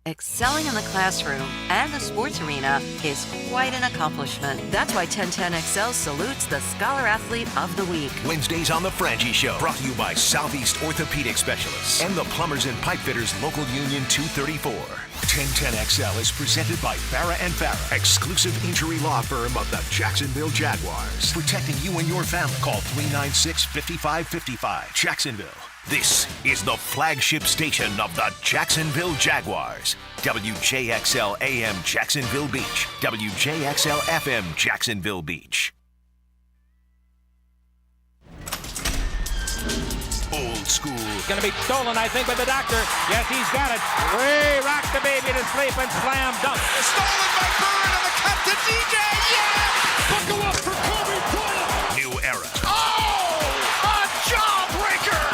Excelling in the classroom and the sports arena is quite an accomplishment. That's why 1010XL salutes the Scholar Athlete of the Week. Wednesdays on The Frangie Show, brought to you by Southeast Orthopedic Specialists and the Plumbers and Pipefitters Local Union 234. 1010XL is presented by Farah and Farah, exclusive injury law firm of the Jacksonville Jaguars. Protecting you and your family. Call 396-5555. Jacksonville. This is the flagship station of the Jacksonville Jaguars. WJXL AM Jacksonville Beach. WJXL FM Jacksonville Beach. Old school. Going to be stolen, I think, by the doctor. Yes, he's got it. Way rock the baby to sleep and slam dunk. Stolen by Bird and the cut to DJ. Yeah! Buckle up for Kobe Bryant. New era. Oh! A jawbreaker!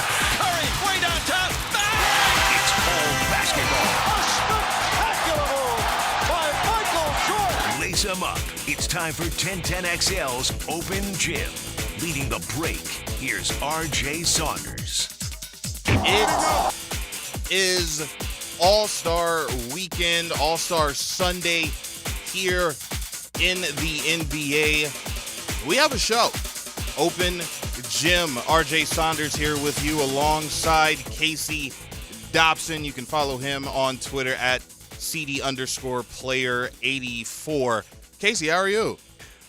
Curry way down top. Bang! It's all basketball. A spectacular move by Michael Jordan. Lace 'em up. It's time for 1010XL's Open Gym. Leading the break, here's RJ Saunders. It is All-Star Weekend, All-Star Sunday here in the NBA. We have a show, Open Gym. RJ Saunders here with you alongside Casey Dobson. You can follow him on Twitter at CD_player84. Casey, how are you?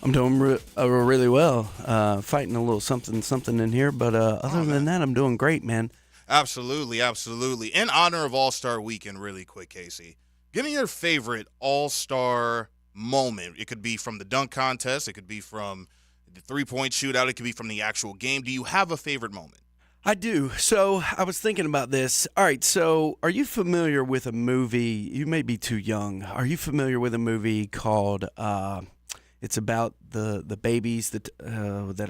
I'm doing really well. Fighting a little something in here, but other than that, I'm doing great, man. Absolutely, absolutely. In honor of All-Star Weekend, really quick, Casey, give me your favorite All-Star moment. It could be from the dunk contest. It could be from the three-point shootout. It could be from the actual game. Do you have a favorite moment? I do. So I was thinking about this. All right, so are you familiar with a movie? You may be too young. Are you familiar with a movie called it's about the babies that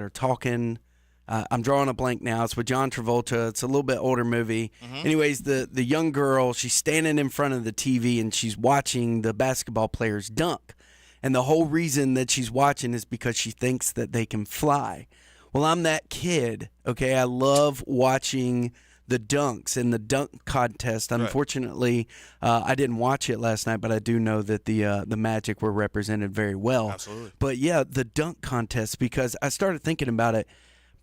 are talking. I'm drawing a blank now. It's with John Travolta. It's a little bit older movie. Mm-hmm. Anyways, the young girl, she's standing in front of the TV and she's watching the basketball players dunk. And the whole reason that she's watching is because she thinks that they can fly. Well, I'm that kid, okay? I love watching the dunks and the dunk contest. Unfortunately, I didn't watch it last night, but I do know that the Magic were represented very well. Absolutely. But yeah, the dunk contest, because I started thinking about it.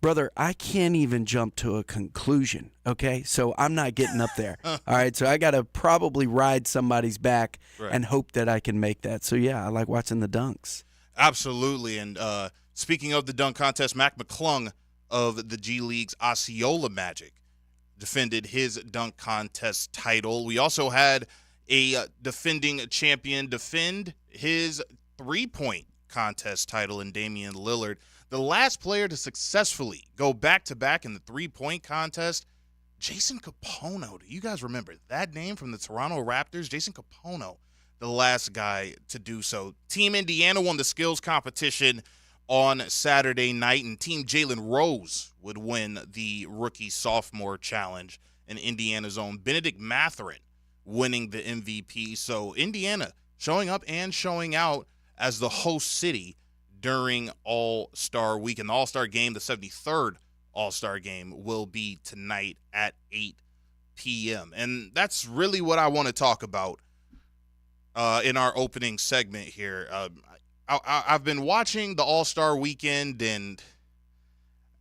Brother, I can't even jump to a conclusion, okay? So I'm not getting up there. All right, so I got to probably ride somebody's back and hope that I can make that. So yeah, I like watching the dunks. Absolutely. And speaking of the dunk contest, Mac McClung of the G League's Osceola Magic defended his dunk contest title. We also had a defending champion defend his three-point contest title in Damian Lillard. The last player to successfully go back-to-back in the three-point contest, Jason Kapono. Do you guys remember that name from the Toronto Raptors? Jason Kapono, the last guy to do so. Team Indiana won the skills competition on Saturday night, and Team Jalen Rose would win the rookie-sophomore challenge, and Indiana's own Benedict Mathurin winning the MVP. So Indiana showing up and showing out as the host city during All-Star Weekend. The All-Star Game, the 73rd All-Star Game, will be tonight at 8 p.m. And that's really what I want to talk about in our opening segment here. I've been watching the All-Star Weekend, and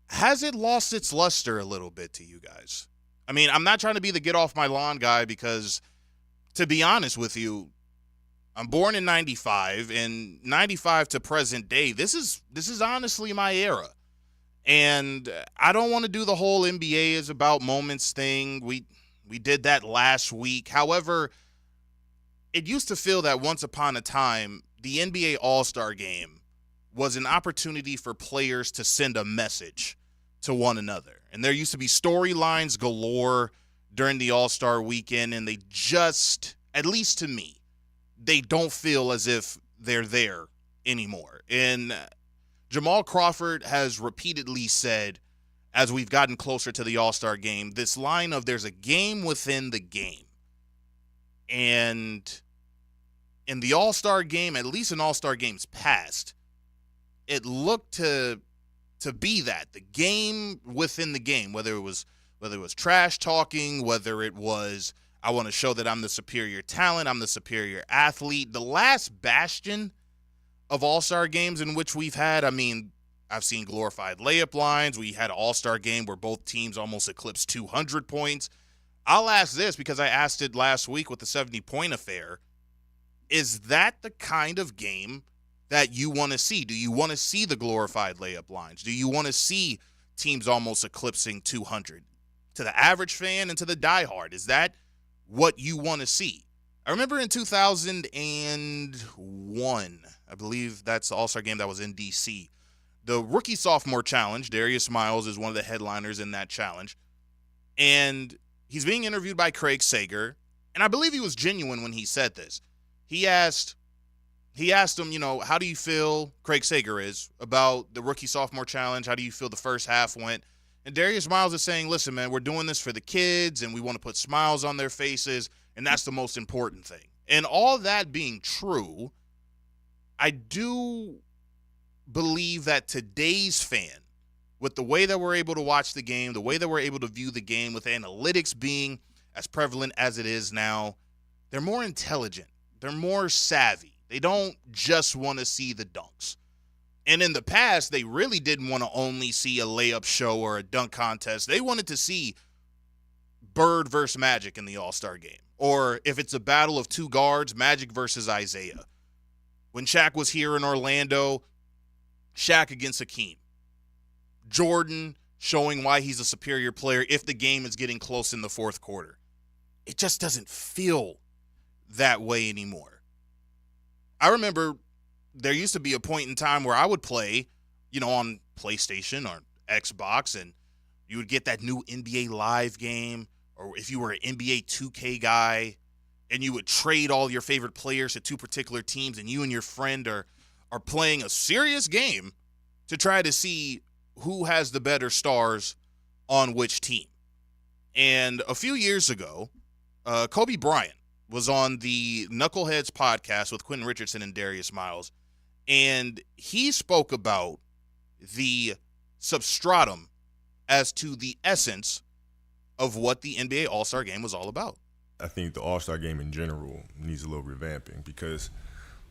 has it lost its luster a little bit to you guys? I mean, I'm not trying to be the get-off-my-lawn guy because, to be honest with you, I'm born in 95, and 95 to present day, this is honestly my era. And I don't want to do the whole NBA is about moments thing. We did that last week. However, it used to feel that once upon a time, the NBA All-Star Game was an opportunity for players to send a message to one another. And there used to be storylines galore during the All-Star Weekend, and they just, at least to me, they don't feel as if they're there anymore. And Jamal Crawford has repeatedly said, as we've gotten closer to the All-Star Game, this line of there's a game within the game. And in the All-Star Game, at least in All-Star Games past, it looked to be that, the game within the game, whether it was trash talking, whether it was I want to show that I'm the superior talent. I'm the superior athlete. The last bastion of all-star games in which we've had, I mean, I've seen glorified layup lines. We had an all-star game where both teams almost eclipsed 200 points. I'll ask this because I asked it last week with the 70-point affair. Is that the kind of game that you want to see? Do you want to see the glorified layup lines? Do you want to see teams almost eclipsing 200? To the average fan and to the diehard, is that what you want to see? I remember in 2001, I believe that's the All-Star game that was in D.C., the Rookie-Sophomore Challenge. Darius Miles is one of the headliners in that challenge. And he's being interviewed by Craig Sager, and I believe he was genuine when he said this. He asked him, you know, how do you feel, Craig Sager is, about the Rookie-Sophomore Challenge? How do you feel the first half went? And Darius Miles is saying, listen, man, we're doing this for the kids, and we want to put smiles on their faces, and that's the most important thing. And all that being true, I do believe that today's fan, with the way that we're able to watch the game, the way that we're able to view the game, with analytics being as prevalent as it is now, they're more intelligent. They're more savvy. They don't just want to see the dunks. And in the past, they really didn't want to only see a layup show or a dunk contest. They wanted to see Bird versus Magic in the All-Star game. Or if it's a battle of two guards, Magic versus Isaiah. When Shaq was here in Orlando, Shaq against Hakeem. Jordan showing why he's a superior player if the game is getting close in the fourth quarter. It just doesn't feel that way anymore. I remember there used to be a point in time where I would play, you know, on PlayStation or Xbox, and you would get that new NBA Live game, or if you were an NBA 2K guy, and you would trade all your favorite players to two particular teams, and you and your friend are playing a serious game to try to see who has the better stars on which team. And a few years ago, Kobe Bryant was on the Knuckleheads podcast with Quentin Richardson and Darius Miles, and he spoke about the substratum as to the essence of what the NBA All-Star Game was all about. I think the All-Star Game in general needs a little revamping because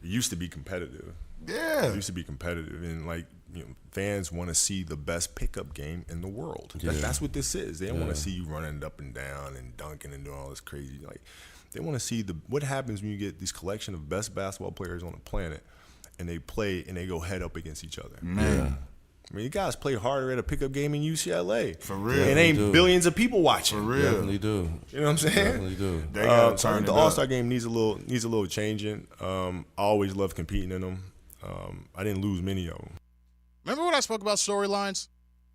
it used to be competitive. Yeah. It used to be competitive, and like, you know, fans want to see the best pickup game in the world. Yeah. That's what this is. They don't want to see you running up and down and dunking and doing all this crazy. Like, they want to see what happens when you get this collection of best basketball players on the planet, and they play and they go head up against each other. Man. I mean, you guys play harder at a pickup game in UCLA. For real. It ain't billions of people watching. For real. Definitely do. You know what I'm saying? Definitely do. They gotta So I turn think it the up. All-Star game needs a little changing. I always loved competing in them. I didn't lose many of them. Remember when I spoke about storylines?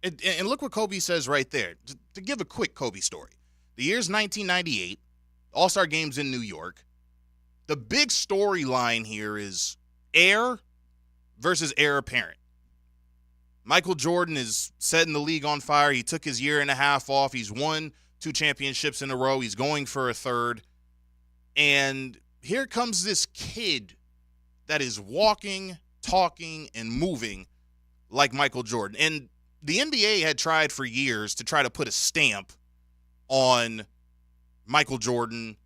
And look what Kobe says right there. To give a quick Kobe story. The year's 1998, All-Star Games in New York. The big storyline here is heir versus heir apparent. Michael Jordan is setting the league on fire. He took his year and a half off. He's won 2 championships in a row. He's going for a third. And here comes this kid that is walking, talking, and moving like Michael Jordan. And the NBA had tried for years to try to put a stamp on Michael Jordan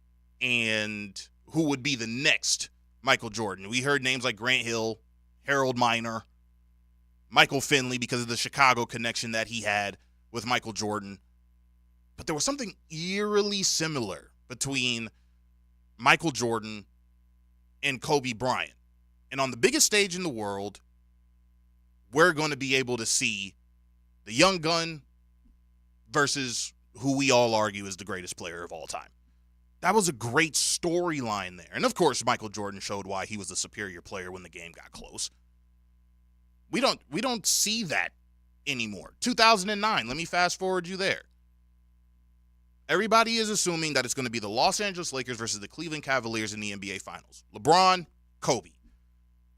and who would be the next Michael Jordan. We heard names like Grant Hill, Harold Miner, Michael Finley because of the Chicago connection that he had with Michael Jordan. But there was something eerily similar between Michael Jordan and Kobe Bryant. And on the biggest stage in the world, we're going to be able to see the young gun versus who we all argue is the greatest player of all time. That was a great storyline there. And of course, Michael Jordan showed why he was a superior player when the game got close. We don't see that anymore. 2009, let me fast forward you there. Everybody is assuming that it's going to be the Los Angeles Lakers versus the Cleveland Cavaliers in the NBA Finals. LeBron, Kobe.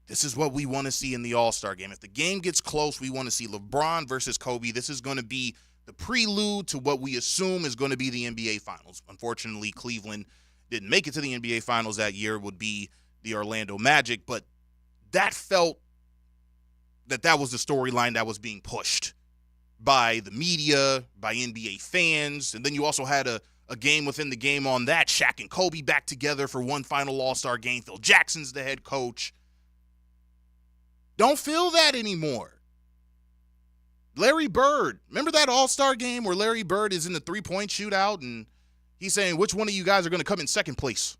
This is what we want to see in the All-Star game. If the game gets close, we want to see LeBron versus Kobe. This is going to be the prelude to what we assume is going to be the NBA Finals. Unfortunately, Cleveland didn't make it to the NBA Finals that year. It would be the Orlando Magic, but that felt that was the storyline that was being pushed by the media, by NBA fans, and then you also had a a game within the game on that. Shaq and Kobe back together for one final All-Star game. Phil Jackson's the head coach. Don't feel that anymore. Larry Bird, remember that All-Star game where Larry Bird is in the three-point shootout and he's saying, which one of you guys are going to come in second place?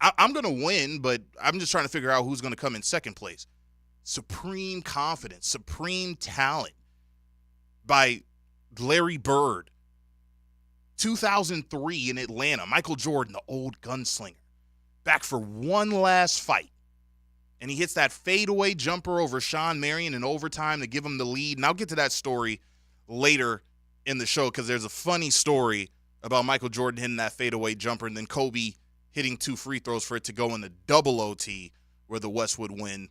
I'm going to win, but I'm just trying to figure out who's going to come in second place. Supreme confidence, supreme talent by Larry Bird. 2003 in Atlanta, Michael Jordan, the old gunslinger, back for one last fight. And he hits that fadeaway jumper over Sean Marion in overtime to give him the lead. And I'll get to that story later in the show because there's a funny story about Michael Jordan hitting that fadeaway jumper and then Kobe hitting 2 free throws for it to go in the double OT where the West would win.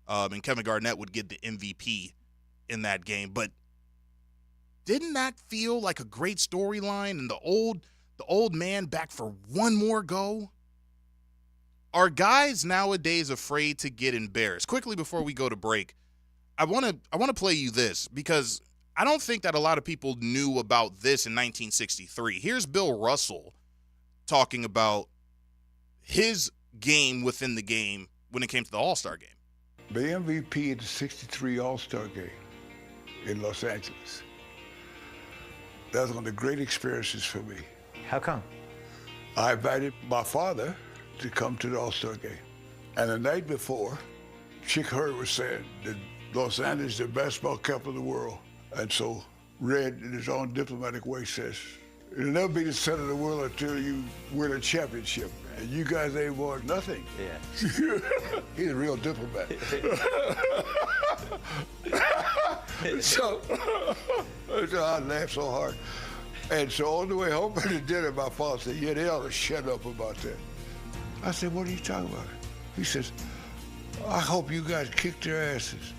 And Kevin Garnett would get the MVP in that game. But didn't that feel like a great storyline? And the old man back for one more go? Are guys nowadays afraid to get embarrassed? Quickly before we go to break, I want to play you this because I don't think that a lot of people knew about this in 1963. Here's Bill Russell talking about his game within the game when it came to the All-Star game. The MVP of the 63 All-Star game in Los Angeles. That was one of the great experiences for me. How come? I invited my father to come to the All-Star game. And the night before, Chick Hearn was saying that Los Angeles is the basketball capital of the world. And so Red, in his own diplomatic way, says, it'll never be the center of the world until you win a championship. And you guys ain't won nothing. Yeah. He's a real diplomat. so I laughed so hard. And so on the way home from the dinner, my father said, yeah, they ought to shut up about that. I said, what are you talking about? He says, I hope you guys kick their asses.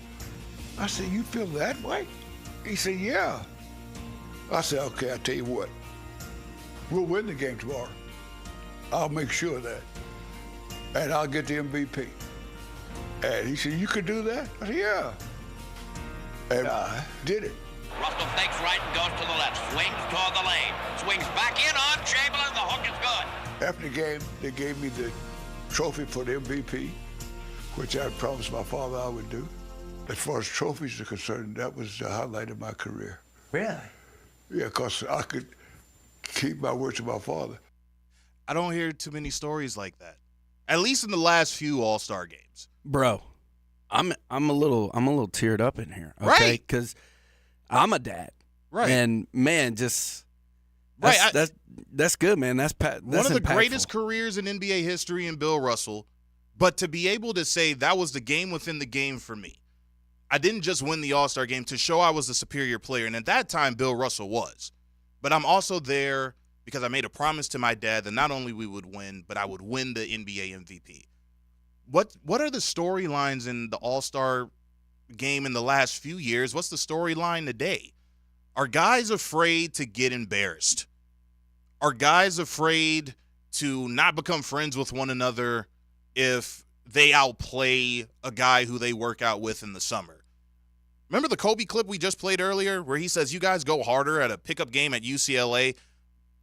I said, you feel that way? He said, yeah. I said, okay, I'll tell you what. We'll win the game tomorrow. I'll make sure of that. And I'll get the MVP. And he said, you could do that? I said, yeah. And I did it. Russell fakes right and goes to the left. Swings toward the lane. Swings back in on Chamberlain. The hook is good. After the game, they gave me the trophy for the MVP, which I promised my father I would do. As far as trophies are concerned, that was the highlight of my career. Really? Yeah, because I could keep my word to my father. I don't hear too many stories like that. At least in the last few All-Star games. Bro, I'm a little teared up in here, okay? Right. Because I'm a dad. Right. And man, that's good, man. That's one of the impactful. greatest careers in NBA history in Bill Russell. But to be able to say that was the game within the game for me. I didn't just win the All-Star game to show I was the superior player. And at that time, Bill Russell was. But I'm also there because I made a promise to my dad that not only we would win, but I would win the NBA MVP. What are the storylines in the All-Star game in the last few years? What's the storyline today? Are guys afraid to get embarrassed? Are guys afraid to not become friends with one another if they outplay a guy who they work out with in the summer? Remember the Kobe clip we just played earlier where he says you guys go harder at a pickup game at UCLA?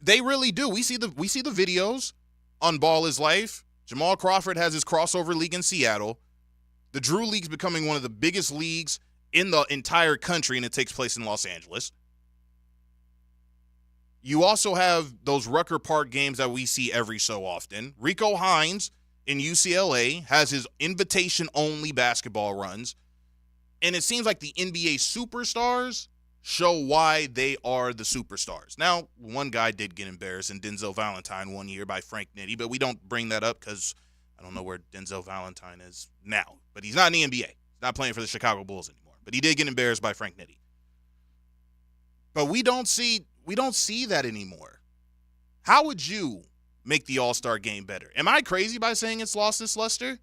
They really do. We see the videos on Ball is Life. Jamal Crawford has his crossover league in Seattle. The Drew League's becoming one of the biggest leagues in the entire country, and it takes place in Los Angeles. You also have those Rucker Park games that we see every so often. Rico Hines in UCLA has his invitation-only basketball runs. And it seems like the NBA superstars show why they are the superstars. Now, one guy did get embarrassed in Denzel Valentine one year by Frank Nitti, but we don't bring that up because I don't know where Denzel Valentine is now. But he's not in the NBA. He's not playing for the Chicago Bulls anymore. But he did get embarrassed by Frank Nitti. But we don't see that anymore. How would you make the All-Star game better? Am I crazy by saying it's lost its luster?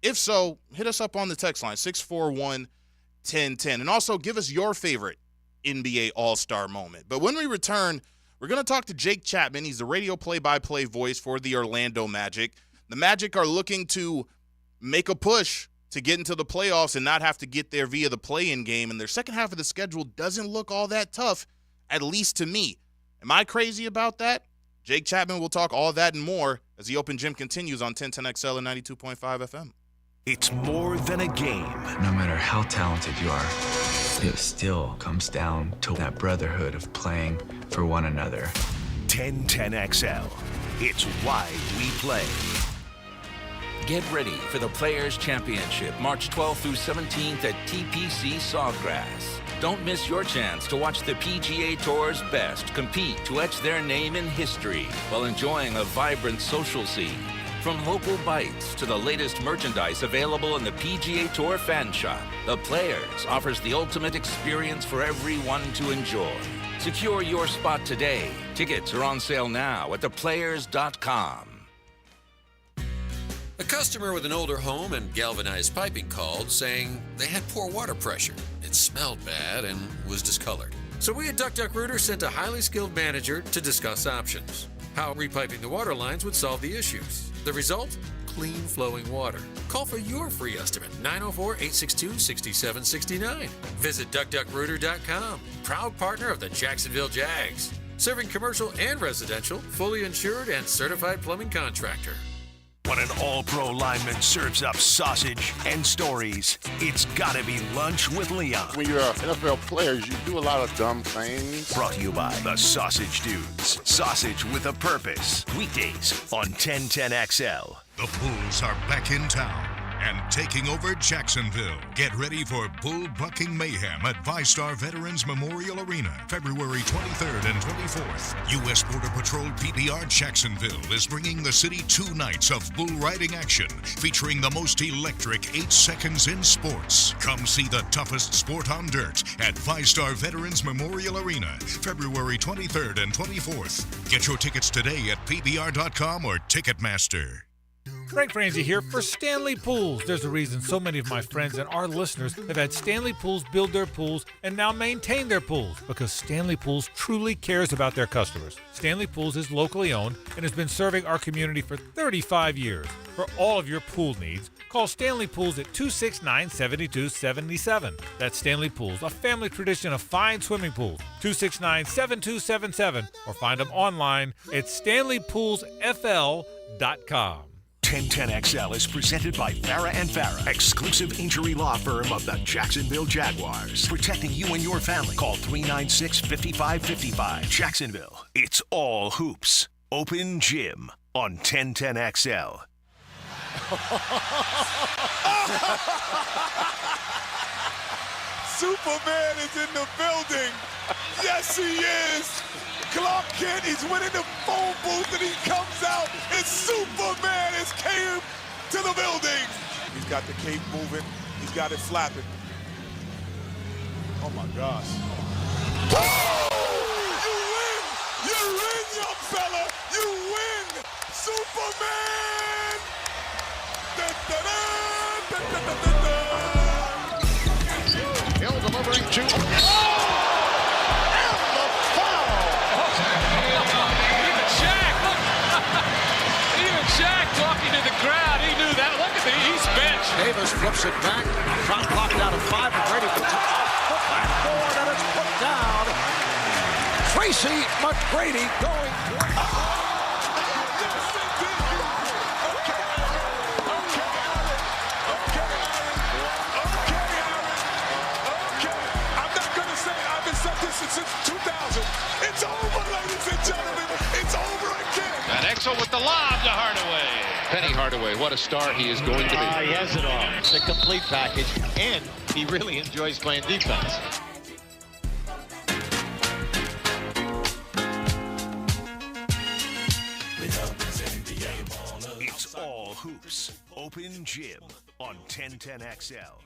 If so, hit us up on the text line, 641-1010. And also give us your favorite NBA All-Star moment. But when we return, we're going to talk to Jake Chapman. He's the radio play-by-play voice for the Orlando Magic. The Magic are looking to make a push to get into the playoffs and not have to get there via the play-in game. And their second half of the schedule doesn't look all that tough, at least to me. Am I crazy about that? Jake Chapman will talk all that and more as the Open Gym continues on 1010XL and 92.5 FM. It's more than a game. No matter how talented you are, it still comes down to that brotherhood of playing for one another. 1010XL. It's why we play. Get ready for the Players' Championship, March 12th through 17th at TPC Sawgrass. Don't miss your chance to watch the PGA Tour's best compete to etch their name in history while enjoying a vibrant social scene. From local bites to the latest merchandise available in the PGA Tour fan shop, the Players offers the ultimate experience for everyone to enjoy. Secure your spot today. Tickets are on sale now at theplayers.com. A customer with an older home and galvanized piping called saying they had poor water pressure. It smelled bad and was discolored. So we at Duck Duck Rooter sent a highly skilled manager to discuss options. How repiping the water lines would solve the issues. The result? Clean flowing water. Call for your free estimate, 904-862-6769. Visit DuckDuckRooter.com. Proud partner of the Jacksonville Jags. Serving commercial and residential, fully insured and certified plumbing contractor. When an all-pro lineman serves up sausage and stories, it's gotta be Lunch with Leon. When you're an NFL player, you do a lot of dumb things. Brought to you by the Sausage Dudes. Sausage with a purpose. Weekdays on 1010XL. The Bulls are back in town and taking over Jacksonville. Get ready for bull bucking mayhem at VyStar Veterans Memorial Arena, February 23rd and 24th. U.S. Border Patrol PBR Jacksonville is bringing the city 2 nights of bull riding action, featuring the most electric 8 seconds in sports. Come see the toughest sport on dirt at VyStar Veterans Memorial Arena, February 23rd and 24th. Get your tickets today at PBR.com or Ticketmaster. Frank Franzi here for Stanley Pools. There's a reason so many of my friends and our listeners have had Stanley Pools build their pools and now maintain their pools, because Stanley Pools truly cares about their customers. Stanley Pools is locally owned and has been serving our community for 35 years. For all of your pool needs, call Stanley Pools at 269-7277. That's Stanley Pools, a family tradition of fine swimming pools. 269-7277, or find them online at stanleypoolsfl.com. 1010XL is presented by Farah and Farah, exclusive injury law firm of the Jacksonville Jaguars. Protecting you and your family. Call 396-5555. Jacksonville, it's all hoops. Open Gym on 1010XL. Superman is in the building. Yes, he is. Clark Kent is winning the phone booth and he comes out and Superman has came to the building. He's got the cape moving. He's got it flapping. Oh my gosh. Oh! You win, young fella. You win. Superman. Hill delivering to... Shaq talking to the crowd. He knew that. Look at the East bench. Davis flips it back. Shot clock down to 5. Ready for put back forward, and it's put down. Tracy McGrady going. I'm not going to say I've been saying this since 2000. It's over, ladies and gentlemen. It's over again. And Exel with the lob to Hardaway. Penny Hardaway, what a star he is going to be. He has it all. It's a complete package, and he really enjoys playing defense. It's all hoops. Open Gym on 1010XL.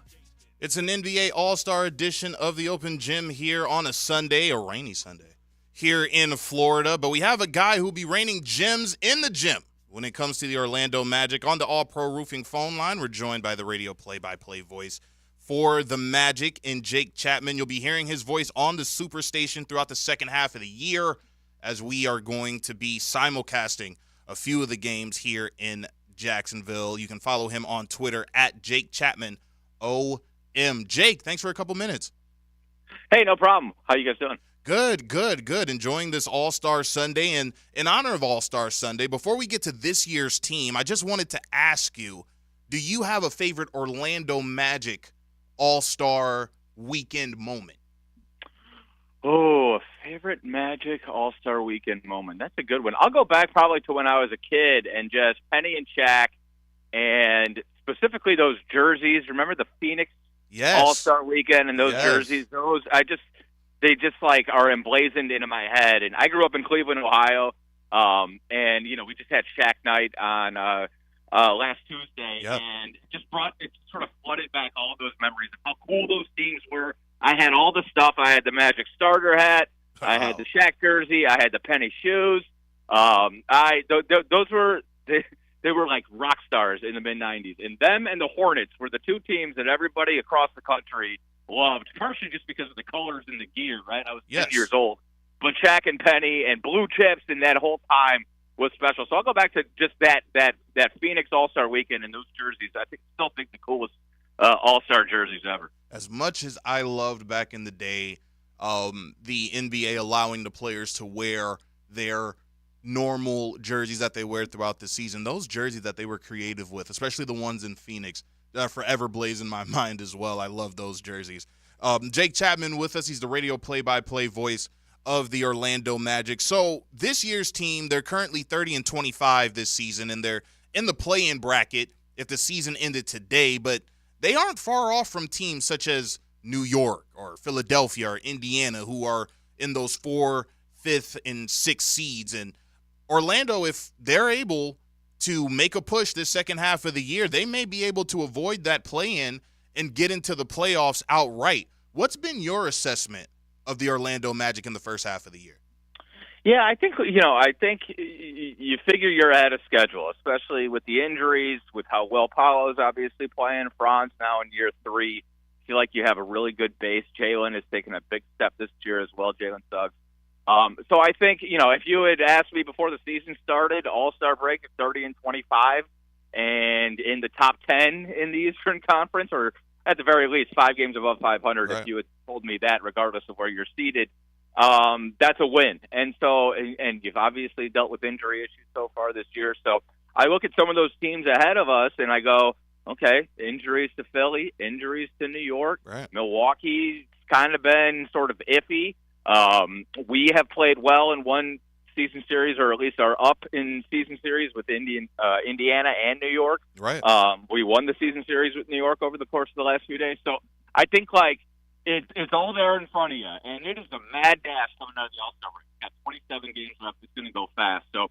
It's an NBA All-Star edition of the Open Gym here on a Sunday, a rainy Sunday, here in Florida. But we have a guy who'll be raining gems in the gym when it comes to the Orlando Magic. On the All-Pro Roofing phone line, we're joined by the radio play-by-play voice for the Magic and Jake Chapman. You'll be hearing his voice on the Superstation throughout the second half of the year, as we are going to be simulcasting a few of the games here in Jacksonville. You can follow him on Twitter at Jake Chapman OM. Jake, thanks for a couple minutes. Hey, no problem. How you guys doing? Good, good, good. Enjoying this All-Star Sunday. And in honor of All-Star Sunday, before we get to this year's team, I just wanted to ask you, do you have a favorite Orlando Magic All-Star weekend moment? Oh, a favorite Magic All-Star weekend moment. That's a good one. I'll go back probably to when I was a kid and just Penny and Shaq, and specifically those jerseys. Remember the Phoenix All-Star weekend and those jerseys? They just like are emblazoned into my head. And I grew up in Cleveland, Ohio, and we just had Shaq night on last Tuesday, and it sort of flooded back all of those memories of how cool those teams were. I had all the stuff. I had the Magic starter hat. I had the Shaq jersey. I had the Penny shoes. Those were they were like rock stars in the mid-'90s. And them and the Hornets were the two teams that everybody across the country loved, partially just because of the colors and the gear, right? I was 10 years old. But Shaq and Penny and Blue Chips and that whole time was special. So I'll go back to just that Phoenix All-Star weekend and those jerseys. I still think the coolest All-Star jerseys ever. As much as I loved back in the day the NBA allowing the players to wear their normal jerseys that they wear throughout the season, those jerseys that they were creative with, especially the ones in Phoenix, forever blaze in my mind as well. I love those jerseys. Jake Chapman with us. He's the radio play-by-play voice of the Orlando Magic. So this year's team, they're currently 30-25 this season, and they're in the play-in bracket if the season ended today, but they aren't far off from teams such as New York or Philadelphia or Indiana, who are in those 4th, 5th, and 6th seeds. And Orlando, if they're able to make a push this second half of the year, they may be able to avoid that play-in and get into the playoffs outright. What's been your assessment of the Orlando Magic in the first half of the year? Yeah, I think you figure you're ahead of schedule, especially with the injuries, with how well Paolo's obviously playing. Franz now in year 3. I feel like you have a really good base. Jalen has taken a big step this year as well, Jalen Suggs. So I think, if you had asked me before the season started, All-Star break at 30-25 and in the top 10 in the Eastern Conference, or at the very least 5 games above 500, if you had told me that, regardless of where you're seated, that's a win. And so, and you've obviously dealt with injury issues so far this year. So I look at some of those teams ahead of us and I go, okay, injuries to Philly, injuries to New York, Milwaukee's kind of been sort of iffy. We have played well in one season series, or at least are up in season series with Indiana and New York. Right. We won the season series with New York over the course of the last few days. So I think it's all there in front of you, and it is a mad dash coming out of the All-Star break. We've got 27 games left. It's going to go fast. So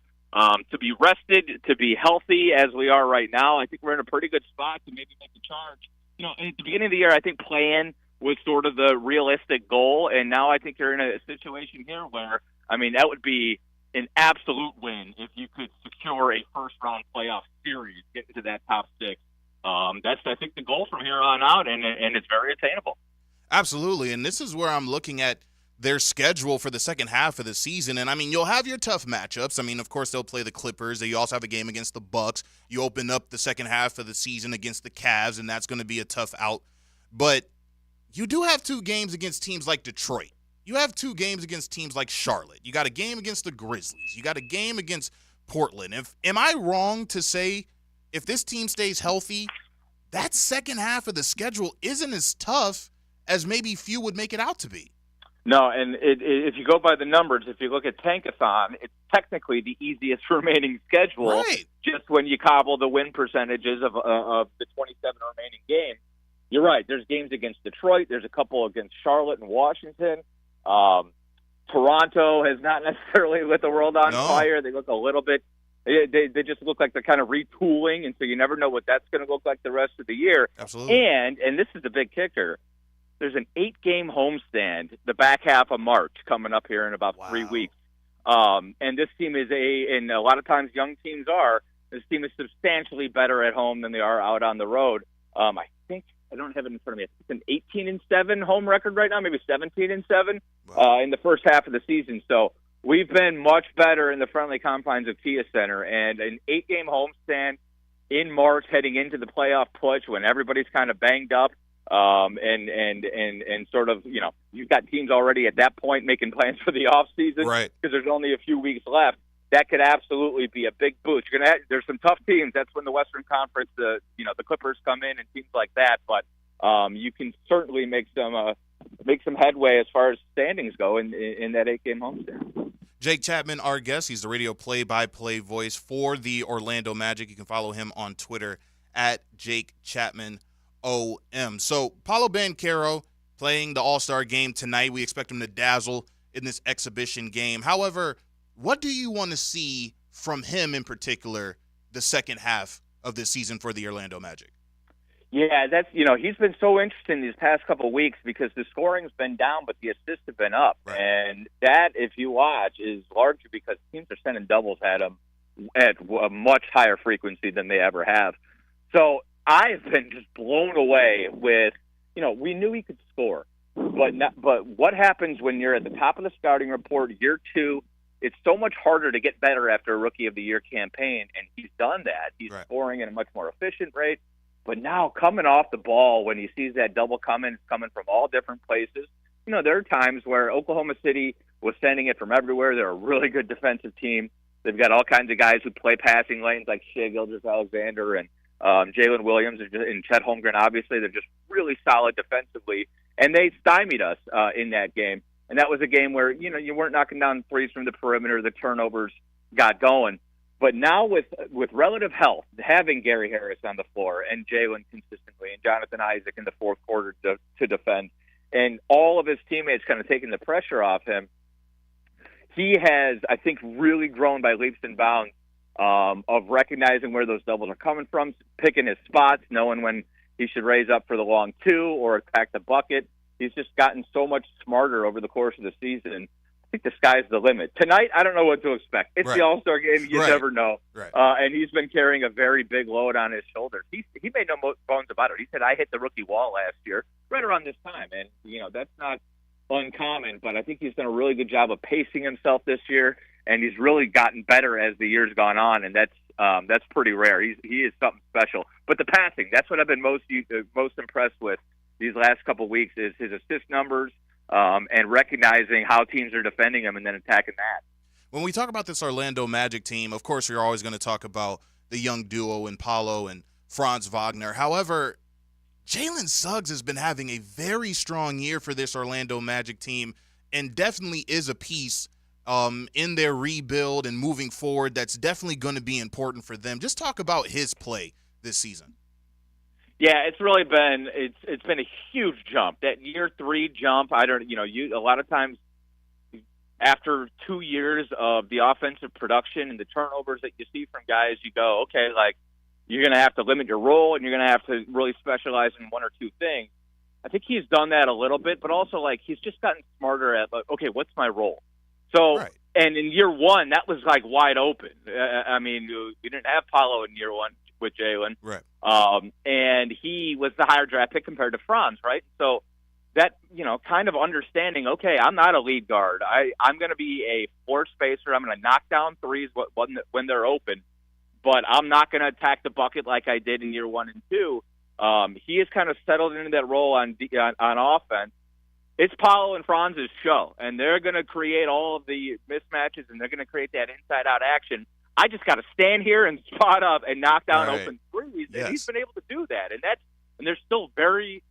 to be rested, to be healthy as we are right now, I think we're in a pretty good spot to maybe make the charge. At the beginning of the year, I think play-in was sort of the realistic goal, and now I think you're in a situation here where, that would be an absolute win if you could secure a first-round playoff series, get into that top 6. That's, I think, the goal from here on out, and it's very attainable. Absolutely, and this is where I'm looking at their schedule for the second half of the season. And, you'll have your tough matchups. Of course, they'll play the Clippers. You also have a game against the Bucks. You open up the second half of the season against the Cavs, and that's going to be a tough out. But you do have 2 games against teams like Detroit. You have 2 games against teams like Charlotte. You got a game against the Grizzlies. You got a game against Portland. Am I wrong to say if this team stays healthy, that second half of the schedule isn't as tough as maybe few would make it out to be? No, and if you go by the numbers, if you look at Tankathon, it's technically the easiest remaining schedule, right, just when you cobble the win percentages of the 27 remaining games. You're right. There's games against Detroit. There's a couple against Charlotte and Washington. Toronto has not necessarily lit the world on fire. They look a little bit – they just look like they're kind of retooling, and so you never know what that's going to look like the rest of the year. Absolutely. And this is the big kicker. There's an 8-game homestand the back half of March coming up here in about 3 weeks. And this team is and a lot of times young teams this team is substantially better at home than they are out on the road. I think – I don't have it in front of me. It's an 18-7 home record right now, maybe 17-7 in the first half of the season. So we've been much better in the friendly confines of Kia Center. And an 8-game homestand in March heading into the playoff push when everybody's kind of banged up. and sort of, you've got teams already at that point making plans for the off season, right? Because there's only a few weeks left. That could absolutely be a big boost. There's some tough teams. That's when the Western Conference, the Clippers come in and teams like that. But you can certainly make some headway as far as standings go in that 8-game homestand. Jake Chapman, our guest. He's the radio play-by-play voice for the Orlando Magic. You can follow him on Twitter at Jake Chapman OM. So Paolo Banchero playing the All-Star game tonight. We expect him to dazzle in this exhibition game. However, what do you want to see from him in particular the second half of this season for the Orlando Magic? Yeah, that's he's been so interesting these past couple of weeks because the scoring's been down, but the assists have been up, right. And that, if you watch, is largely because teams are sending doubles at him at a much higher frequency than they ever have. So I've been just blown away with, we knew he could score, but what happens when you're at the top of the scouting report, year two? It's so much harder to get better after a Rookie of the Year campaign, and he's done that. He's scoring at a much more efficient rate. But now coming off the ball, when he sees that double coming from all different places, there are times where Oklahoma City was sending it from everywhere. They're a really good defensive team. They've got all kinds of guys who play passing lanes like Shai Gilgeous-Alexander and Jalen Williams and Chet Holmgren. Obviously, they're just really solid defensively, and they stymied us in that game. And that was a game where, you weren't knocking down threes from the perimeter. The turnovers got going. But now with relative health, having Gary Harris on the floor and Jalen consistently and Jonathan Isaac in the fourth quarter to defend, and all of his teammates kind of taking the pressure off him, he has, I think, really grown by leaps and bounds of recognizing where those doubles are coming from, picking his spots, knowing when he should raise up for the long two or attack the bucket. He's just gotten so much smarter over the course of the season. I think the sky's the limit. Tonight, I don't know what to expect. It's the All-Star game. You never know. Right. And he's been carrying a very big load on his shoulders. He made no bones about it. He said, I hit the rookie wall last year, right around this time. And, that's not uncommon, but I think he's done a really good job of pacing himself this year, and he's really gotten better as the year's gone on, and that's pretty rare. He is something special. But the passing, that's what I've been most impressed with these last couple of weeks is his assist numbers, and recognizing how teams are defending him and then attacking that. When we talk about this Orlando Magic team, of course, we're always going to talk about the young duo in Paolo and Franz Wagner. However, Jalen Suggs has been having a very strong year for this Orlando Magic team and definitely is a piece in their rebuild and moving forward that's definitely going to be important for them. Just talk about his play this season. Yeah, it's really been it's been a huge jump. That year three jump, a lot of times after 2 years of the offensive production and the turnovers that you see from guys, you go, okay, like you're going to have to limit your role and you're going to have to really specialize in one or two things. I think he's done that a little bit, but also like he's just gotten smarter at like, okay, what's my role? So, and in year one, that was like wide open. I mean, we didn't have Paolo in year one with Jalen. Right. And he was the higher draft pick compared to Franz, right? So that, kind of understanding, okay, I'm not a lead guard. I'm going to be a floor spacer. I'm going to knock down threes when they're open, but I'm not going to attack the bucket like I did in year 1 and 2. He has kind of settled into that role on offense. It's Paolo and Franz's show, and they're going to create all of the mismatches, and they're going to create that inside-out action. I just got to stand here and spot up and knock down open threes, and he's been able to do that. And there's still very,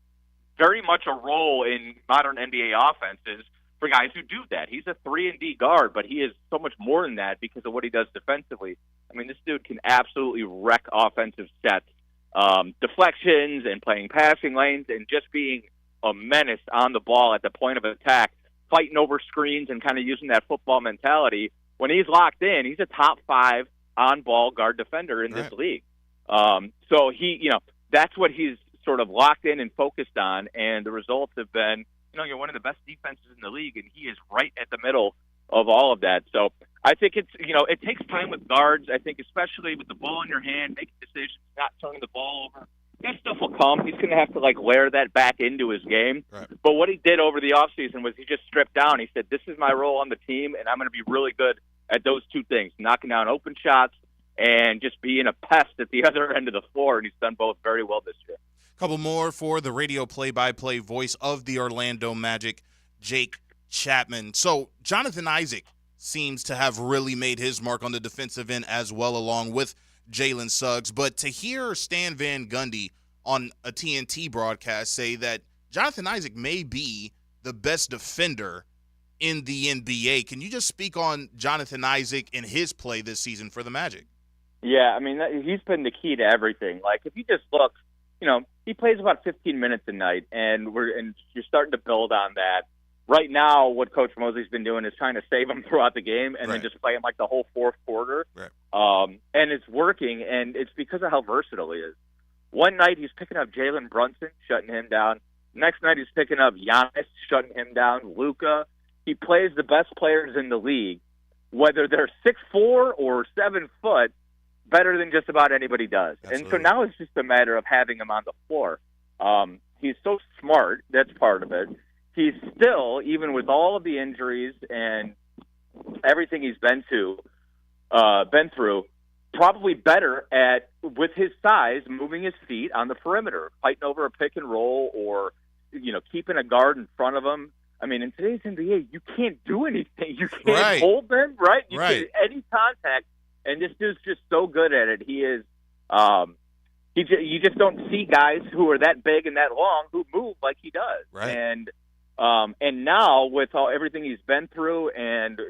very much a role in modern NBA offenses for guys who do that. He's a 3-and-D guard, but he is so much more than that because of what he does defensively. I mean, this dude can absolutely wreck offensive sets, deflections and playing passing lanes and just being a menace on the ball at the point of attack, fighting over screens and kind of using that football mentality. When he's locked in, he's a top 5 on-ball guard defender in this league. So he, that's what he's sort of locked in and focused on, and the results have been, you're one of the best defenses in the league, and he is right at the middle of all of that. So I think it's, it takes time with guards. I think especially with the ball in your hand, making decisions, not turning the ball over. That stuff will come. He's going to have to layer that back into his game. Right. But what he did over the offseason was he just stripped down. He said, this is my role on the team, and I'm going to be really good at those two things, knocking down open shots and just being a pest at the other end of the floor, and he's done both very well this year. Couple more for the radio play-by-play voice of the Orlando Magic, Jake Chapman. So Jonathan Isaac seems to have really made his mark on the defensive end as well, along with Jalen Suggs. But to hear Stan Van Gundy on a TNT broadcast say that Jonathan Isaac may be the best defender in the NBA, can you just speak on Jonathan Isaac and his play this season for the Magic? Yeah, I mean, he's been the key to everything. Like, if you just look, he plays about 15 minutes a night, and you're starting to build on that. Right now, what Coach Mosley's been doing is trying to save him throughout the game and then just play him like the whole fourth quarter. Right. And it's working, and it's because of how versatile he is. One night he's picking up Jalen Brunson, shutting him down. Next night he's picking up Giannis, shutting him down. Luka. He plays the best players in the league, whether they're 6'4" or 7 foot, better than just about anybody does. Absolutely. And so now it's just a matter of having him on the floor. He's so smart. That's part of it. He's still, even with all of the injuries and everything he's been through, probably better at, with his size, moving his feet on the perimeter, fighting over a pick and roll, or keeping a guard in front of him. I mean, in today's NBA, you can't do anything. You can't hold them, right? You can't any contact, and this dude's just so good at it. He is. You just don't see guys who are that big and that long who move like he does. Right. And now with everything he's been through, and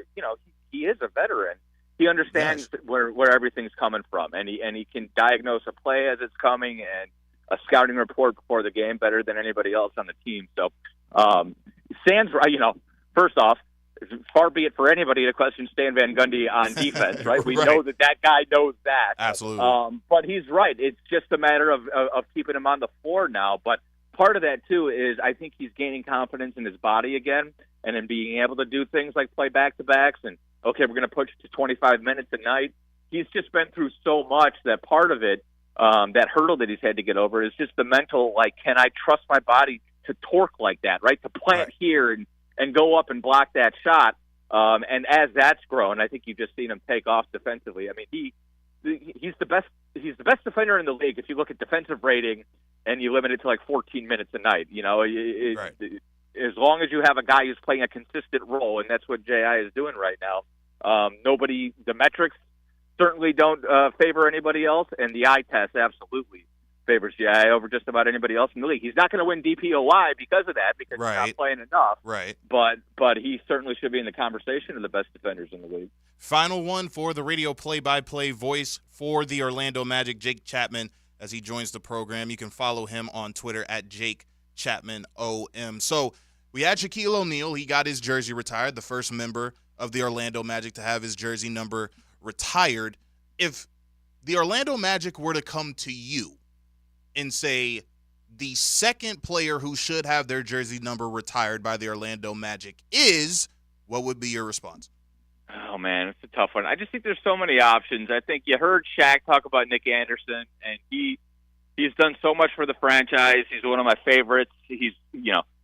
he is a veteran. He understands where everything's coming from, and he can diagnose a play as it's coming and a scouting report before the game better than anybody else on the team. So, Stan's, first off, far be it for anybody to question Stan Van Gundy on defense, right? We know that guy knows that. Absolutely. But he's right. It's just a matter of keeping him on the floor now. But part of that, too, is I think he's gaining confidence in his body again and in being able to do things like play back-to-backs and, okay, we're going to push to 25 minutes a night. He's just been through so much that part of it, that hurdle that he's had to get over, is just the mental, like, can I trust my body to torque like that, right? To plant here and go up and block that shot. And as that's grown, I think you've just seen him take off defensively. I mean, he's the best defender in the league if you look at defensive rating and you limit it to like 14 minutes a night. As long as you have a guy who's playing a consistent role, and that's what J.I. is doing right now. The metrics certainly don't favor anybody else, and the eye test absolutely favors J.I. over just about anybody else in the league. He's not going to win DPOY because of that, because he's not playing enough. Right. But he certainly should be in the conversation of the best defenders in the league. Final one for the radio play-by-play voice for the Orlando Magic, Jake Chapman, as he joins the program. You can follow him on Twitter at JakeChapmanOM. So we had Shaquille O'Neal. He got his jersey retired, the first member of the Orlando Magic to have his jersey number retired. If the Orlando Magic were to come to you and say the second player who should have their jersey number retired by the Orlando Magic is, what would be your response? Oh, man, it's a tough one. I just think there's so many options. I think you heard Shaq talk about Nick Anderson, and he's done so much for the franchise. He's one of my favorites. He's,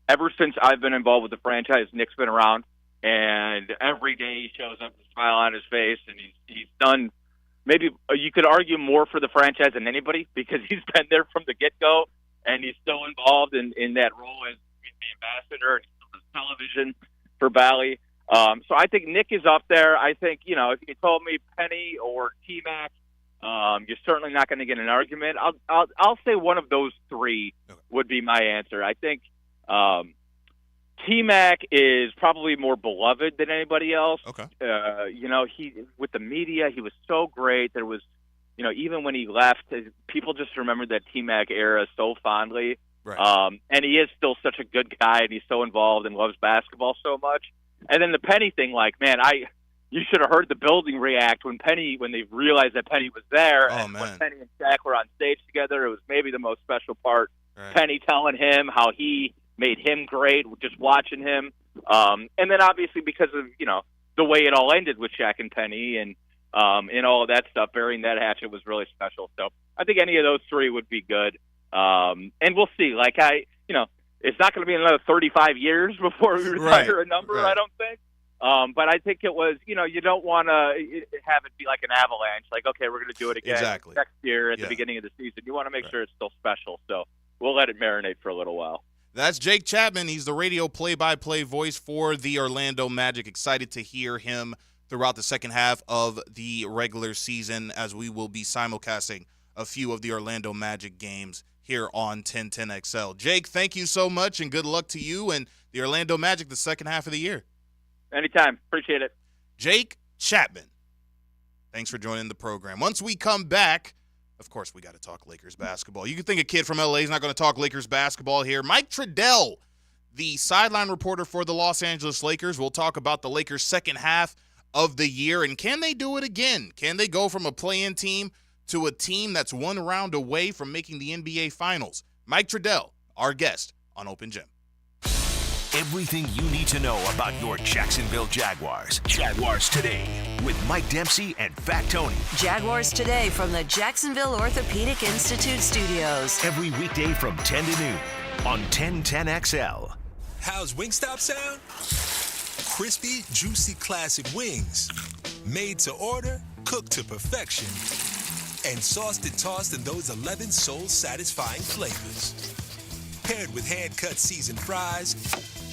ever since I've been involved with the franchise, Nick's been around, and every day he shows up with a smile on his face, and he's done maybe you could argue more for the franchise than anybody because he's been there from the get-go, and he's still involved in that role as the ambassador and still does television for Bally. So I think Nick is up there. I think, if you told me Penny or T-Mac, you're certainly not going to get an argument. I'll say one of those three would be my answer. I think T-Mac is probably more beloved than anybody else. Okay. He with the media, he was so great. There was, even when he left, people just remember that T-Mac era so fondly. Right. And he is still such a good guy, and he's so involved and loves basketball so much. And then the Penny thing, you should have heard the building react when they realized that Penny was there. Oh, and man. when Penny and Shaq were on stage together, it was maybe the most special part. Right. Penny telling him how he made him great, just watching him. And then obviously because of, the way it all ended with Shaq and Penny and all of that stuff, burying that hatchet was really special. So I think any of those three would be good. And we'll see. It's not going to be another 35 years before we retire a number, I don't think. But I think it was, you don't want to have it be like an avalanche. Like, okay, we're going to do it again next year at the beginning of the season. You want to make sure it's still special. So we'll let it marinate for a little while. That's Jake Chapman. He's the radio play-by-play voice for the Orlando Magic. Excited to hear him throughout the second half of the regular season as we will be simulcasting a few of the Orlando Magic games here on 1010XL. Jake, thank you so much, and good luck to you and the Orlando Magic the second half of the year. Anytime. Appreciate it. Jake Chapman, thanks for joining the program. Once we come back, of course, we got to talk Lakers basketball. You can think a kid from L.A. is not going to talk Lakers basketball here. Mike Trudell, the sideline reporter for the Los Angeles Lakers, will talk about the Lakers' second half of the year, and can they do it again? Can they go from a play-in team to a team that's one round away from making the NBA Finals? Mike Trudell, our guest on Open Gym. Everything you need to know about your Jacksonville Jaguars. Jaguars Today with Mike Dempsey and Fat Tony. Jaguars Today from the Jacksonville Orthopedic Institute studios. Every weekday from 10 to noon on 1010XL. How's Wingstop sound? Crispy, juicy, classic wings. Made to order, cooked to perfection. And sauced and tossed in those 11 soul-satisfying flavors. Paired with hand-cut seasoned fries,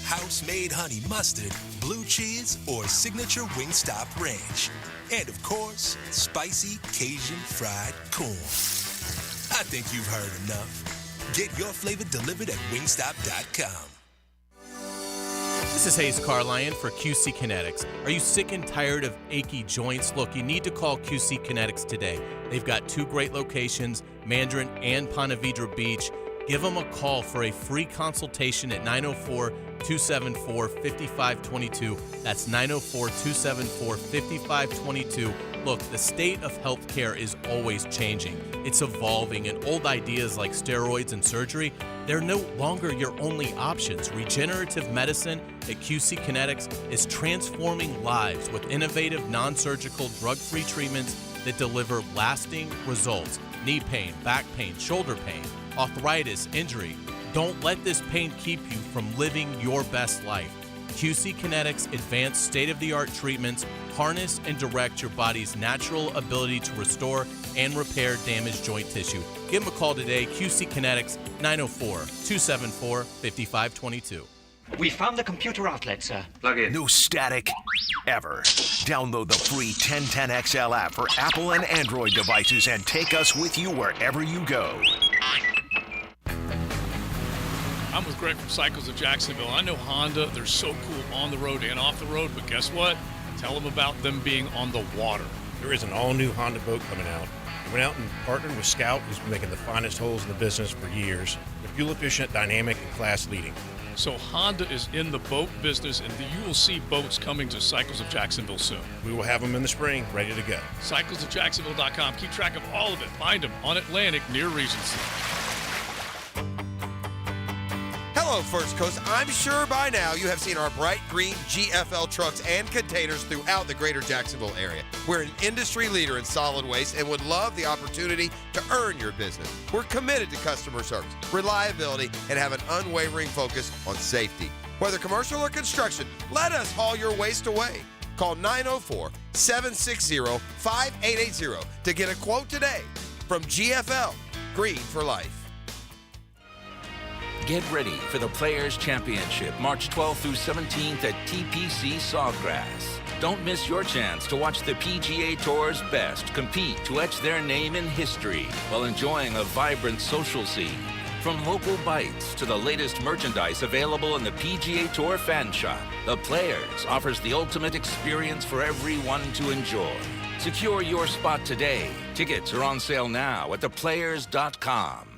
house-made honey mustard, blue cheese, or signature Wingstop ranch. And, of course, spicy Cajun fried corn. I think you've heard enough. Get your flavor delivered at wingstop.com. This is Hayes Carlion for QC Kinetics. Are you sick and tired of achy joints? Look, you need to call QC Kinetics today. They've got 2 great locations, Mandarin and Ponte Vedra Beach. Give them a call for a free consultation at 904-274-5522. That's 904-274-5522. Look, the state of healthcare is always changing. It's evolving, and old ideas like steroids and surgery, they're no longer your only options. Regenerative medicine at QC Kinetics is transforming lives with innovative, non-surgical, drug-free treatments that deliver lasting results. Knee pain, back pain, shoulder pain, arthritis, injury. Don't let this pain keep you from living your best life. QC Kinetics advanced state-of-the-art treatments harness and direct your body's natural ability to restore and repair damaged joint tissue. Give them a call today, QC Kinetics, 904-274-5522. We found the computer outlet, sir. Plug in. No static ever. Download the free 1010XL app for Apple and Android devices and take us with you wherever you go. I'm with Greg from Cycles of Jacksonville. I know Honda, they're so cool on the road and off the road, but guess what? Tell them about them being on the water. There is an all-new Honda boat coming out. We went out and partnered with Scout, who's been making the finest hulls in the business for years. They're fuel-efficient, dynamic, and class-leading. So Honda is in the boat business, and you will see boats coming to Cycles of Jacksonville soon. We will have them in the spring, ready to go. CyclesofJacksonville.com. Keep track of all of it. Find them on Atlantic near Regency. Hello, First Coast. I'm sure by now you have seen our bright green GFL trucks and containers throughout the greater Jacksonville area. We're an industry leader in solid waste and would love the opportunity to earn your business. We're committed to customer service, reliability, and have an unwavering focus on safety. Whether commercial or construction, let us haul your waste away. Call 904-760-5880 to get a quote today from GFL, Green for Life. Get ready for the Players' Championship, March 12th through 17th at TPC Sawgrass. Don't miss your chance to watch the PGA Tour's best compete to etch their name in history while enjoying a vibrant social scene. From local bites to the latest merchandise available in the PGA Tour fan shop, the Players offers the ultimate experience for everyone to enjoy. Secure your spot today. Tickets are on sale now at theplayers.com.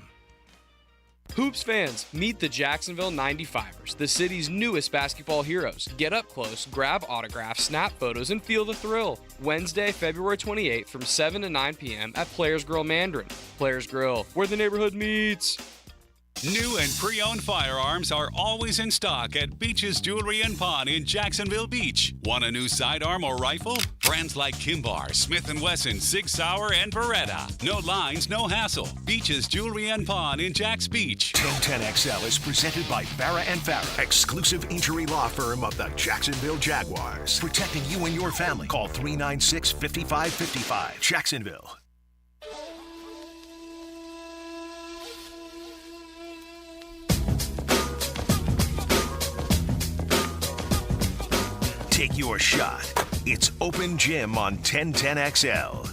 Hoops fans, meet the Jacksonville 95ers, the city's newest basketball heroes. Get up close, grab autographs, snap photos, and feel the thrill. Wednesday, February 28th from 7 to 9 p.m. at Players Grill Mandarin. Players Grill, where the neighborhood meets. New and pre-owned firearms are always in stock at Beach's Jewelry and Pawn in Jacksonville Beach. Want a new sidearm or rifle? Brands like Kimbar, Smith & Wesson, Sig Sauer, and Beretta. No lines, no hassle. Beach's Jewelry and Pawn in Jacks Beach. 1010XL is presented by Farah & Farah, exclusive injury law firm of the Jacksonville Jaguars. Protecting you and your family. Call 396-5555. Jacksonville. your shot. It's Open Gym on 1010XL.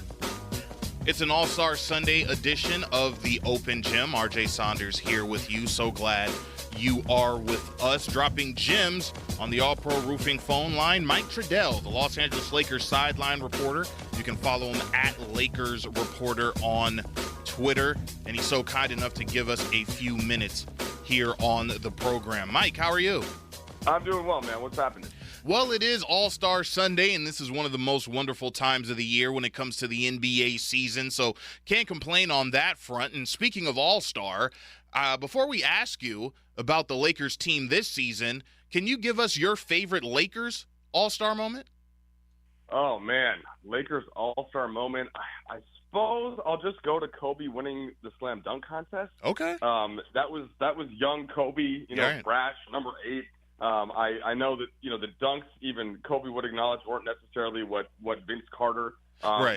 It's an All-Star Sunday edition of the Open Gym. RJ Saunders here with you. So glad you are with us. Dropping gems on the All-Pro Roofing phone line, Mike Trudell, the Los Angeles Lakers sideline reporter. You can follow him at Lakers Reporter on Twitter. And he's so kind enough to give us a few minutes here on the program. Mike, how are you? I'm doing well, man. What's happening? Well, it is All-Star Sunday, and this is one of the most wonderful times of the year when it comes to the NBA season, so can't complain on that front. And speaking of All-Star, before we ask you about the Lakers team this season, can you give us your favorite Lakers All-Star moment? Oh, man. Lakers All-Star moment. I suppose I'll just go to Kobe winning the slam dunk contest. Okay. That was young Kobe, brash, number 8. I know that, the dunks, even Kobe would acknowledge, weren't necessarily what Vince Carter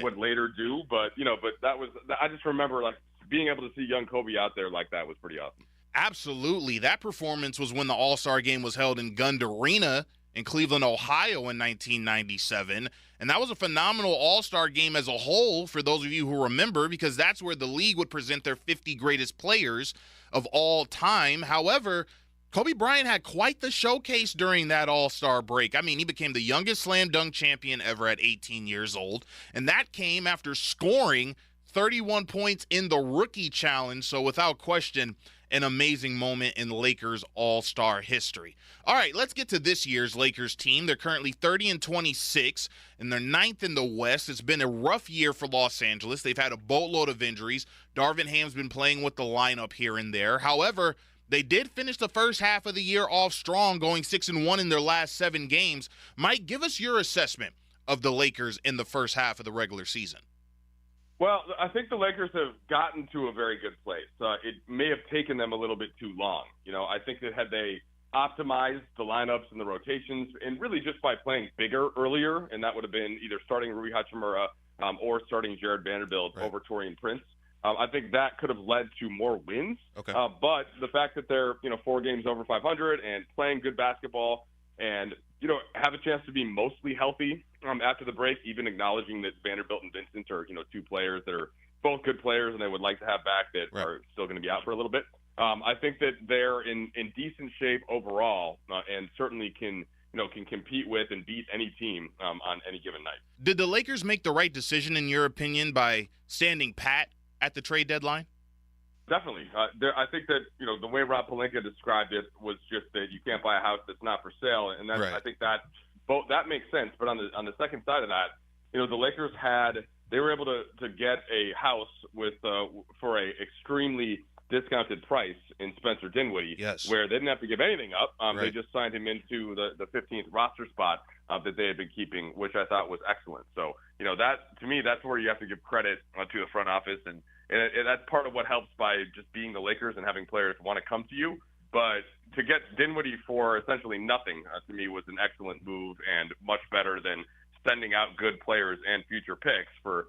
would later do. But I just remember, being able to see young Kobe out there like that was pretty awesome. Absolutely. That performance was when the All-Star game was held in Gund Arena in Cleveland, Ohio in 1997. And that was a phenomenal All-Star game as a whole, for those of you who remember, because that's where the league would present their 50 greatest players of all time. However, Kobe Bryant had quite the showcase during that All-Star break. I mean, he became the youngest slam dunk champion ever at 18 years old, and that came after scoring 31 points in the Rookie Challenge. So without question, an amazing moment in Lakers All-Star history. All right, let's get to this year's Lakers team. They're currently 30-26, and they're 9th in the West. It's been a rough year for Los Angeles. They've had a boatload of injuries. Darvin Ham's been playing with the lineup here and there. However, they did finish the first half of the year off strong, going 6-1 in their last 7 games. Mike, give us your assessment of the Lakers in the first half of the regular season. Well, I think the Lakers have gotten to a very good place. It may have taken them a little bit too long. I think that had they optimized the lineups and the rotations, and really just by playing bigger earlier, and that would have been either starting Rui Hachimura or starting Jared Vanderbilt over Taurean Prince. I think that could have led to more wins. Okay. But the fact that they're 4 games over 500 and playing good basketball, and have a chance to be mostly healthy after the break, even acknowledging that Vanderbilt and Vincent are 2 players that are both good players and they would like to have back that are still going to be out for a little bit. I think that they're in decent shape overall, and certainly can compete with and beat any team on any given night. Did the Lakers make the right decision, in your opinion, by standing pat at the trade deadline? Definitely. I think that, the way Rob Pelinka described it was just that you can't buy a house that's not for sale. And that's, I think that makes sense. But on the second side of that, the Lakers they were able to get a house for a extremely discounted price in Spencer Dinwiddie, where they didn't have to give anything up. They just signed him into the 15th roster spot that they had been keeping, which I thought was excellent. So, that to me, that's where you have to give credit to the front office. And that's part of what helps by just being the Lakers and having players want to come to you. But to get Dinwiddie for essentially nothing, to me, was an excellent move and much better than sending out good players and future picks for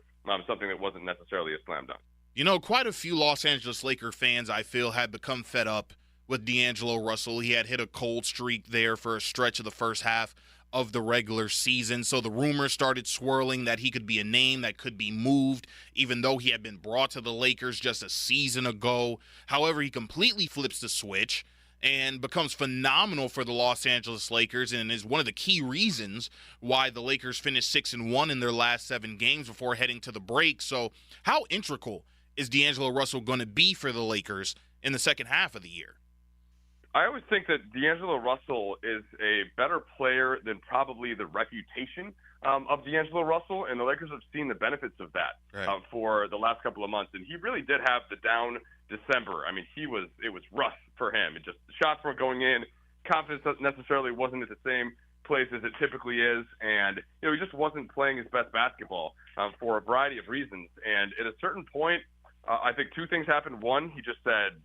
something that wasn't necessarily a slam dunk. Quite a few Los Angeles Laker fans, I feel, had become fed up with D'Angelo Russell. He had hit a cold streak there for a stretch of the first half of the regular season. So the rumors started swirling that he could be a name that could be moved, even though he had been brought to the Lakers just a season ago. However, he completely flips the switch and becomes phenomenal for the Los Angeles Lakers, and is one of the key reasons why the Lakers finished 6-1 in their last 7 games before heading to the break. So how integral is D'Angelo Russell going to be for the Lakers in the second half of the year? I always think that D'Angelo Russell is a better player than probably the reputation of D'Angelo Russell, and the Lakers have seen the benefits of that for the last couple of months. And he really did have the down December. I mean, it was rough for him. The shots weren't going in. Confidence necessarily wasn't at the same place as it typically is, and he just wasn't playing his best basketball for a variety of reasons. And at a certain point, I think 2 things happened. One, he just said,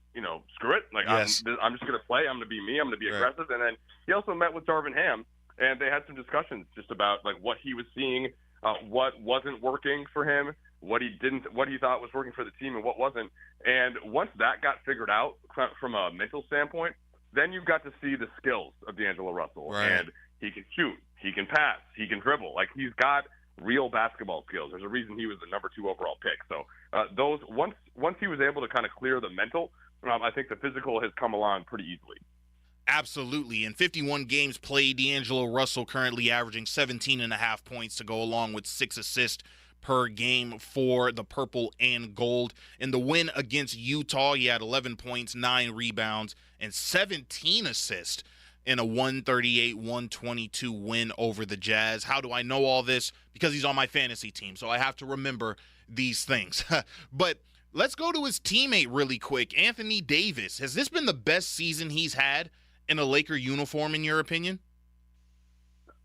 screw it. I'm just going to play. I'm going to be me. I'm going to be aggressive. And then he also met with Darvin Ham, and they had some discussions just about what he was seeing, what wasn't working for him, what he thought was working for the team and what wasn't. And once that got figured out from a mental standpoint, then you've got to see the skills of D'Angelo Russell. And he can shoot, he can pass, he can dribble. Like, he's got real basketball skills. There's a reason he was the number 2 overall pick. So those once he was able to kind of clear the mental, I think the physical has come along pretty easily. Absolutely. In 51 games played, D'Angelo Russell currently averaging 17.5 points to go along with 6 assists per game for the purple and gold. In the win against Utah, he had 11 points, 9 rebounds, and 17 assists in a 138-122 win over the Jazz. How do I know all this? Because he's on my fantasy team, so I have to remember these things. But let's go to his teammate really quick, Anthony Davis. Has this been the best season he's had in a Laker uniform, in your opinion?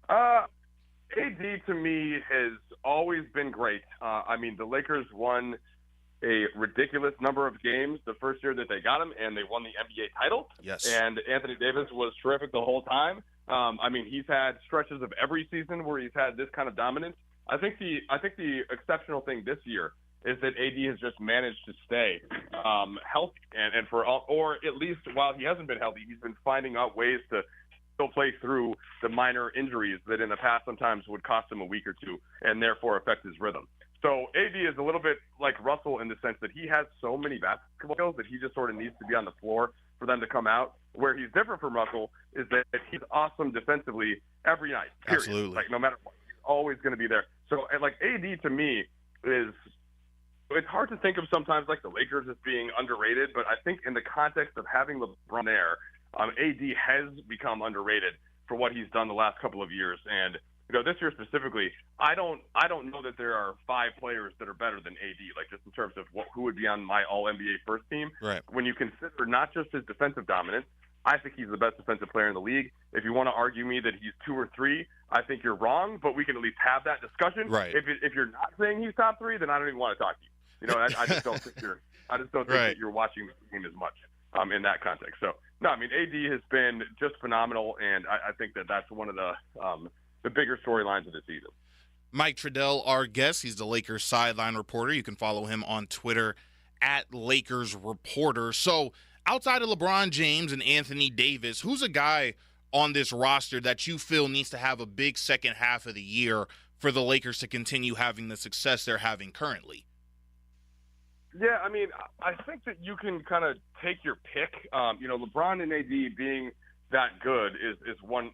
AD, to me, has always been great. I mean, the Lakers won a ridiculous number of games the first year that they got him, and they won the NBA title. Yes. And Anthony Davis was terrific the whole time. I mean, he's had stretches of every season where he's had this kind of dominance. I think the exceptional thing this year is that AD has just managed to stay healthy, and for all, or at least while he hasn't been healthy, he's been finding out ways to still play through the minor injuries that in the past sometimes would cost him a week or two and therefore affect his rhythm. So AD is a little bit like Russell in the sense that he has so many basketball skills that he just sort of needs to be on the floor for them to come out. Where he's different from Russell is that he's awesome defensively every night, period. Absolutely. Like, no matter what, he's always going to be there. So, like, AD to me is – it's hard to think of sometimes like the Lakers as being underrated, but I think in the context of having LeBron there, AD has become underrated for what he's done the last couple of years. And this year specifically, I don't know that there are 5 players that are better than AD, like just in terms of who would be on my All-NBA first team. Right. When you consider not just his defensive dominance, I think he's the best defensive player in the league. If you want to argue me that he's 2 or 3, I think you're wrong, but we can at least have that discussion. Right. If you're not saying he's top 3, then I don't even want to talk to you. I just don't think that you're watching the game as much in that context. So, no, I mean, AD has been just phenomenal, and I think that that's one of the bigger storylines of the season. Mike Trudell, our guest. He's the Lakers sideline reporter. You can follow him on Twitter at Lakers Reporter. So, outside of LeBron James and Anthony Davis, who's a guy on this roster that you feel needs to have a big second half of the year for the Lakers to continue having the success they're having currently? Yeah, I mean, I think that you can kind of take your pick. LeBron and AD being that good is one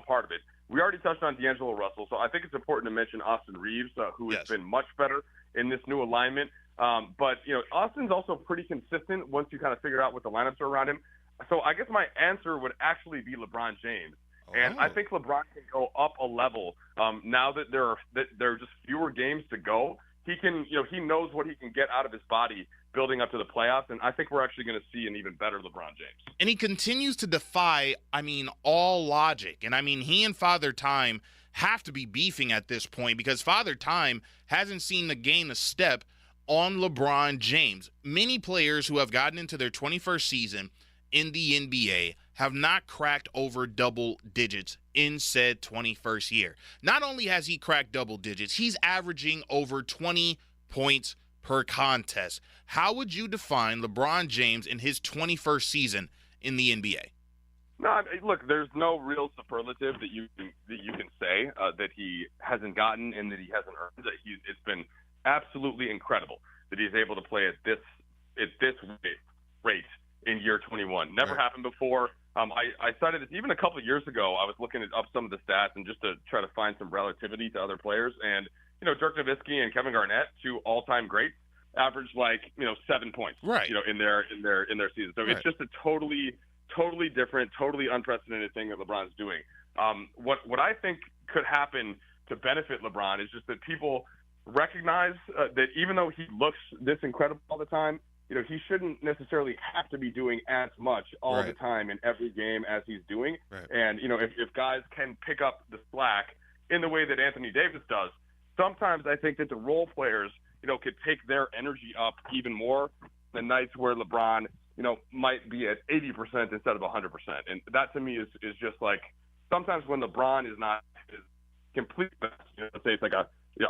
part of it. We already touched on D'Angelo Russell, so I think it's important to mention Austin Reeves, who has been much better in this new alignment. But Austin's also pretty consistent once you kind of figure out what the lineups are around him. So I guess my answer would actually be LeBron James. And I think LeBron can go up a level now that there are just fewer games to go. He can, he knows what he can get out of his body building up to the playoffs, and I think we're actually going to see an even better LeBron James. And he continues to defy, all logic. And, he and Father Time have to be beefing at this point because Father Time hasn't seen the gain a step on LeBron James. Many players who have gotten into their 21st season in the NBA have not cracked over double digits in said 21st year. Not only has he cracked double digits, he's averaging over 20 points per contest. How would you define LeBron James in his 21st season in the NBA? No, look, there's no real superlative that you can say that he hasn't gotten and that he hasn't earned. It's been absolutely incredible that he's able to play at this rate in year 21. Never happened before. I cited it even a couple of years ago. I was looking up some of the stats and just to try to find some relativity to other players. And Dirk Nowitzki and Kevin Garnett, 2 all-time greats, averaged 7 points. Right. In their season. So it's just a totally different, totally unprecedented thing that LeBron's doing. What I think could happen to benefit LeBron is just that people recognize that even though he looks this incredible all the time, he shouldn't necessarily have to be doing as much all the time in every game as he's doing. Right. And, if guys can pick up the slack in the way that Anthony Davis does, sometimes I think that the role players, could take their energy up even more the nights where LeBron, might be at 80% instead of 100%. And that to me is just like sometimes when LeBron is not his complete best, let's say it's like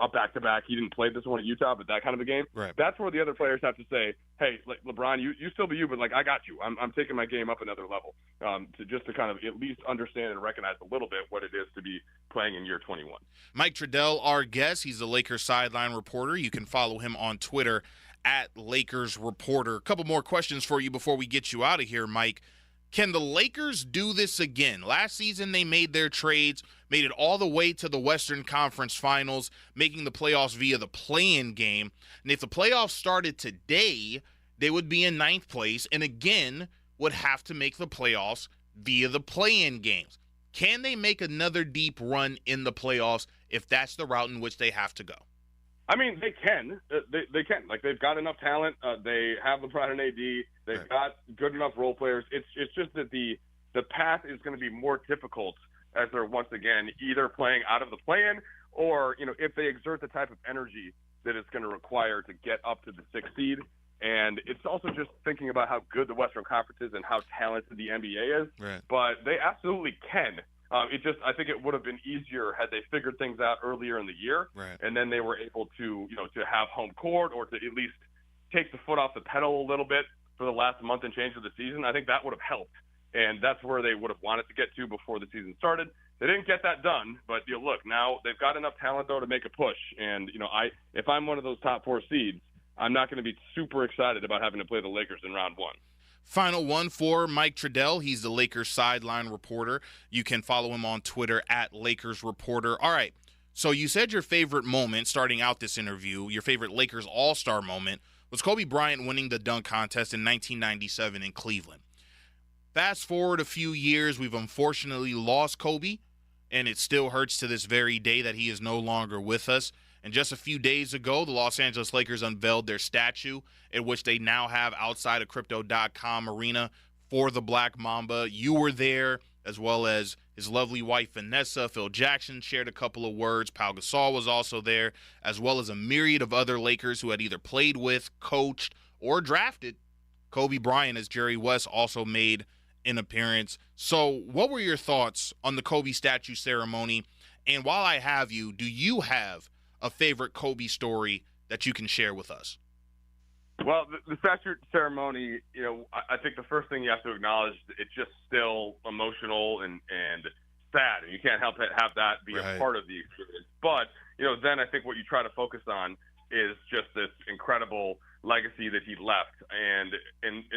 a back-to-back. He didn't play this one at Utah, but that kind of a game. Right. That's where the other players have to say, hey, like LeBron, you still be you, but like I got you. I'm taking my game up another level to kind of at least understand and recognize a little bit what it is to be playing in year 21. Mike Trudell, our guest. He's the Lakers sideline reporter. You can follow him on Twitter at Lakers Reporter. A couple more questions for you before we get you out of here, Mike. Can the Lakers do this again? Last season, they made their trades, made it all the way to the Western Conference Finals, making the playoffs via the play-in game. And if the playoffs started today, they would be in 9th place and, again, would have to make the playoffs via the play-in games. Can they make another deep run in the playoffs if that's the route in which they have to go? I mean, they can. They can. Like, they've got enough talent. They have LeBron and AD. They've got good enough role players. It's just that the path is going to be more difficult as they're once again either playing out of the play-in or, if they exert the type of energy that it's going to require to get up to the 6th seed. And it's also just thinking about how good the Western Conference is and how talented the NBA is. Right. But they absolutely can. I think it would have been easier had they figured things out earlier in the year, right, and then they were able to, to have home court or to at least take the foot off the pedal a little bit for the last month and change of the season. I think that would have helped, and that's where they would have wanted to get to before the season started. They didn't get that done, but look, now they've got enough talent though to make a push. And if I'm one of those top 4 seeds, I'm not going to be super excited about having to play the Lakers in round 1. Final one for Mike Trudell. He's the Lakers sideline reporter. You can follow him on Twitter at Lakers Reporter. All right, so you said your favorite moment starting out this interview, your favorite Lakers all-star moment, was Kobe Bryant winning the dunk contest in 1997 in Cleveland. Fast forward a few years, we've unfortunately lost Kobe, and it still hurts to this very day that he is no longer with us. And just a few days ago, the Los Angeles Lakers unveiled their statue, in which they now have outside of Crypto.com arena for the Black Mamba. You were there, as well as his lovely wife, Vanessa. Phil Jackson shared a couple of words. Pau Gasol was also there, as well as a myriad of other Lakers who had either played with, coached, or drafted Kobe Bryant, as Jerry West also made an appearance. So what were your thoughts on the Kobe statue ceremony? And while I have you, do you have a favorite Kobe story that you can share with us? Well, the statue ceremony, I think the first thing you have to acknowledge, it's just still emotional and sad, and you can't help it have that be a part of the experience. But, then I think what you try to focus on is just this incredible legacy that he left. And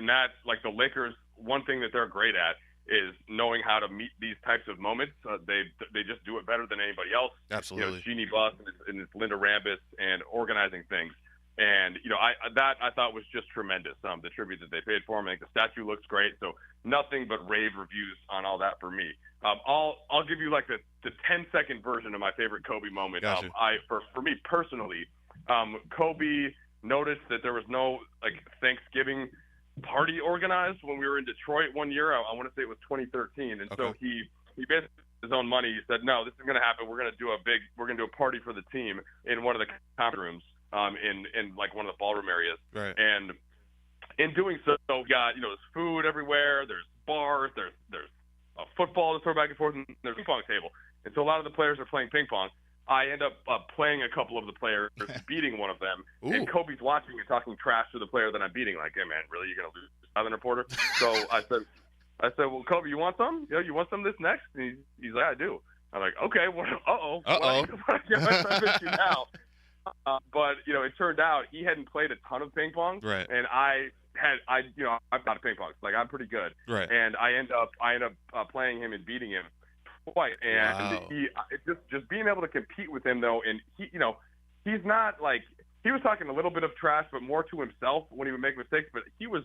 that's like the Lakers, one thing that they're great at is knowing how to meet these types of moments. They just do it better than anybody else. Absolutely. Jeannie Buss and it's Linda Rambis and organizing things. And, I thought was just tremendous, the tribute that they paid for him. I think the statue looks great. So nothing but rave reviews on all that for me. I'll give you like the 10-second version of my favorite Kobe moment. Gotcha. For me personally, Kobe noticed that there was no Thanksgiving party organized when we were in Detroit one year. I want to say it was 2013. And so he basically his own money. He said, no, this is going to happen. We're going to do a party for the team in one of the conference rooms, in like one of the ballroom areas. Right. And in doing so, we got, there's food everywhere. There's bars. There's a football to throw back and forth, and there's a ping pong table. And so a lot of the players are playing ping pong. I end up playing a couple of the players, beating one of them. Ooh. And Kobe's watching and talking trash to the player that I'm beating. Like, hey, man, really? You're going to lose this Southern reporter? So I said, well, Kobe, you want some? You want some of this next? And he's like, I do. I'm like, okay, well, uh-oh. Now. But, it turned out he hadn't played a ton of ping pong. Right. And I'm not a ping pong. Like, I'm pretty good. Right. And I end up playing him and beating him. Quite. And wow. he just being able to compete with him though, and he's not like, he was talking a little bit of trash, but more to himself when he would make mistakes. But he was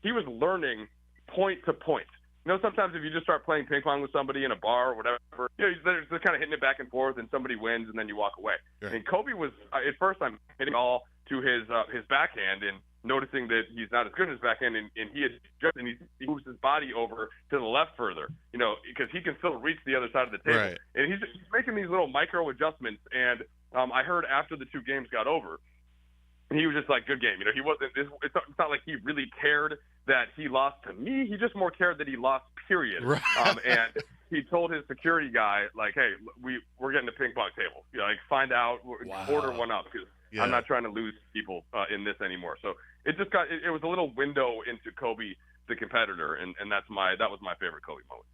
learning point to point. Sometimes if you just start playing ping pong with somebody in a bar or whatever, they're kind of hitting it back and forth, and somebody wins, and then you walk away. Right. And Kobe was at first I'm hitting all to his backhand and noticing that he's not as good as his backhand, and he moves his body over to the left further, because he can still reach the other side of the table. Right. And he's making these little micro adjustments. And I heard after the 2 games got over, he was just like, good game. He wasn't. It's not like he really cared that he lost to me. He just more cared that he lost. Period. Right. And he told his security guy, like, hey, we're getting a ping pong table. Like, find out, order one up, because I'm not trying to lose people in this anymore. So it just it was a little window into Kobe, the competitor, and that was my favorite Kobe moment.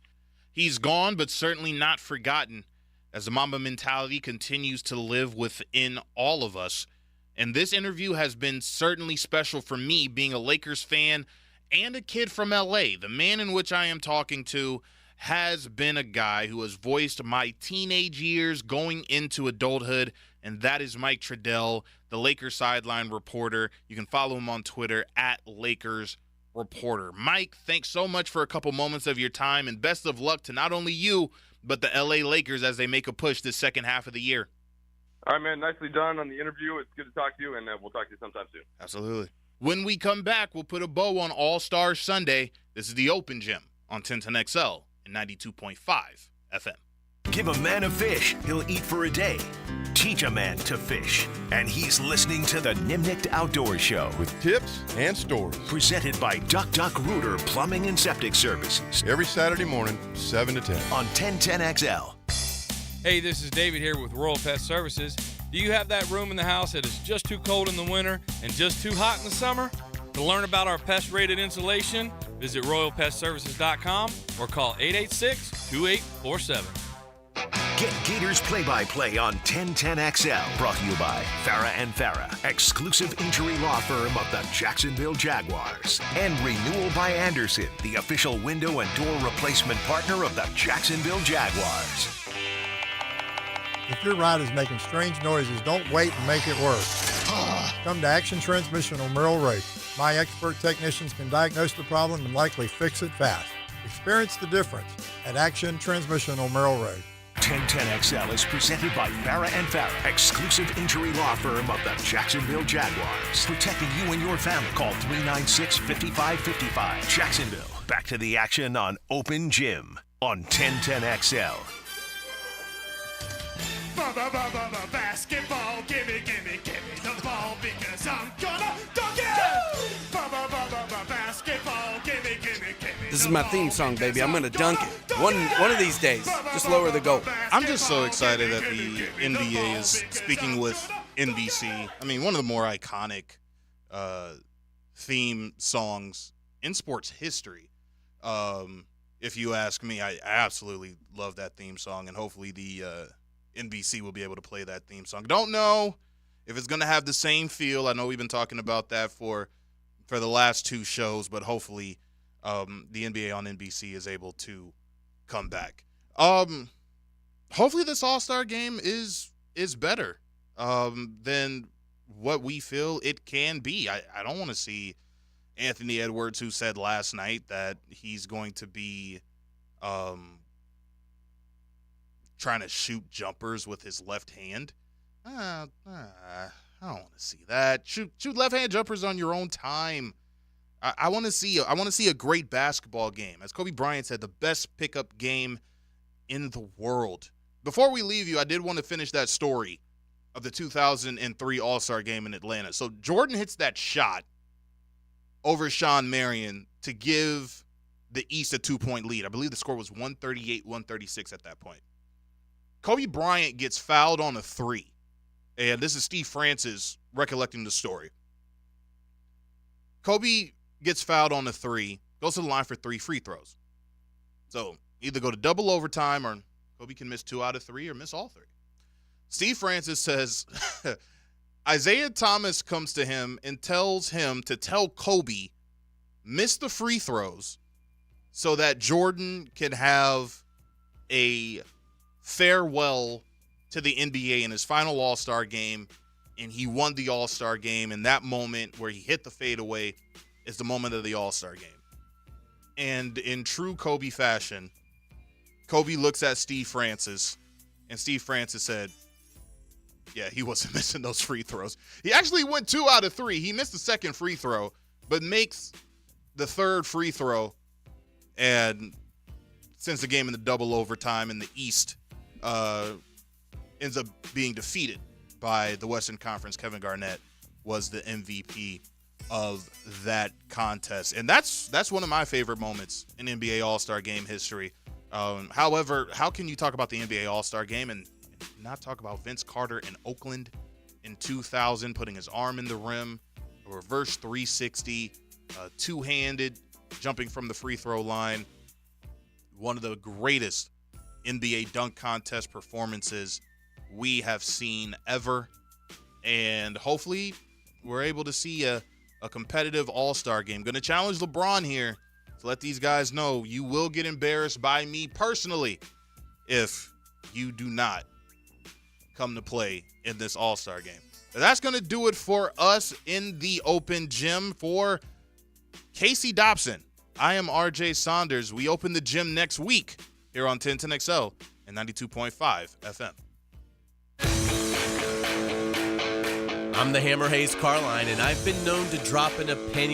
He's gone, but certainly not forgotten, as the Mamba mentality continues to live within all of us. And this interview has been certainly special for me, being a Lakers fan and a kid from L.A. The man in which I am talking to has been a guy who has voiced my teenage years going into adulthood, and that is Mike Trudell, the Lakers sideline reporter. You can follow him on Twitter at Lakers Reporter. Mike, thanks so much for a couple moments of your time, and best of luck to not only you, but the L.A. Lakers as they make a push this second half of the year. All right, man. Nicely done on the interview. It's good to talk to you, and we'll talk to you sometime soon. Absolutely. When we come back, we'll put a bow on All-Star Sunday. This is the Open Gym on 1010XL and 92.5 FM. Give a man a fish, he'll eat for a day. Teach a man to fish. And he's listening to the Nimnicht Outdoor Show. With tips and stories. Presented by Duck Duck Rooter Plumbing and Septic Services. Every Saturday morning, 7 to 10. On 1010XL. Hey, this is David here with Royal Pest Services. Do you have that room in the house that is just too cold in the winter and just too hot in the summer? To learn about our pest-rated insulation, visit RoyalPestServices.com or call 886-2847. Get Gators play-by-play on 1010XL. Brought to you by Farah and Farah, exclusive injury law firm of the Jacksonville Jaguars. And Renewal by Anderson, the official window and door replacement partner of the Jacksonville Jaguars. If your ride is making strange noises, don't wait and make it worse. Come to Action Transmission on Merrill Road. My expert technicians can diagnose the problem and likely fix it fast. Experience the difference at Action Transmission on Merrill Road. 1010XL is presented by Farah and Farah, exclusive injury law firm of the Jacksonville Jaguars. Protecting you and your family. Call 396-5555. Jacksonville. Back to the action on Open Gym on 1010XL. Basketball, gimme the ball because I'm gonna dunk it! Basketball, gimme. This is my theme song, baby. I'm gonna dunk it. One of these days. Just lower the goal. I'm just so excited that the NBA is speaking with NBC. I mean, one of the more iconic theme songs in sports history. If you ask me, I absolutely love that theme song, and hopefully the NBC will be able to play that theme song. Don't know if it's going to have the same feel. I know we've been talking about that for the last two shows, but hopefully the NBA on NBC is able to come back. Hopefully this All-Star game is better than what we feel it can be. I don't want to see Anthony Edwards, who said last night that he's going to be trying to shoot jumpers with his left hand. I don't want to see that. Shoot left-hand jumpers on your own time. I want to see a great basketball game. As Kobe Bryant said, the best pickup game in the world. Before we leave you, I did want to finish that story of the 2003 All-Star game in Atlanta. So Jordan hits that shot over Shawn Marion to give the East a 2-point lead. I believe the score was 138-136 at that point. Kobe Bryant gets fouled on a three. And this is Steve Francis recollecting the story. Kobe gets fouled on a three, goes to the line for 3 free throws. So either go to double overtime or Kobe can miss 2 out of 3 or miss all 3. Steve Francis says Isaiah Thomas comes to him and tells him to tell Kobe, miss the free throws so that Jordan can have a farewell to the NBA in his final All-Star game, and he won the All-Star game. And that moment where he hit the fadeaway is the moment of the All-Star game. And in true Kobe fashion, Kobe looks at Steve Francis, and Steve Francis said, yeah, he wasn't missing those free throws. He actually went 2 out of 3. He missed the second free throw, but makes the third free throw and sends the game in the double overtime, and the East ends up being defeated by the Western Conference. Kevin Garnett was the MVP of that contest. And that's one of my favorite moments in NBA All-Star game history. However, how can you talk about the NBA All-Star Game and not talk about Vince Carter in Oakland in 2000, putting his arm in the rim, a reverse 360, two-handed, jumping from the free throw line. One of the greatest NBA dunk contest performances we have seen ever. And hopefully we're able to see a competitive All-Star Game. Going to challenge LeBron here to let these guys know you will get embarrassed by me personally if you do not come to play in this All-Star Game. That's going to do it for us in the open gym. For Casey Dobson, I am RJ Saunders. We open the gym next week here on 1010XL and 92.5 FM. I'm the Hammer Hayes Carline, and I've been known to drop an opinion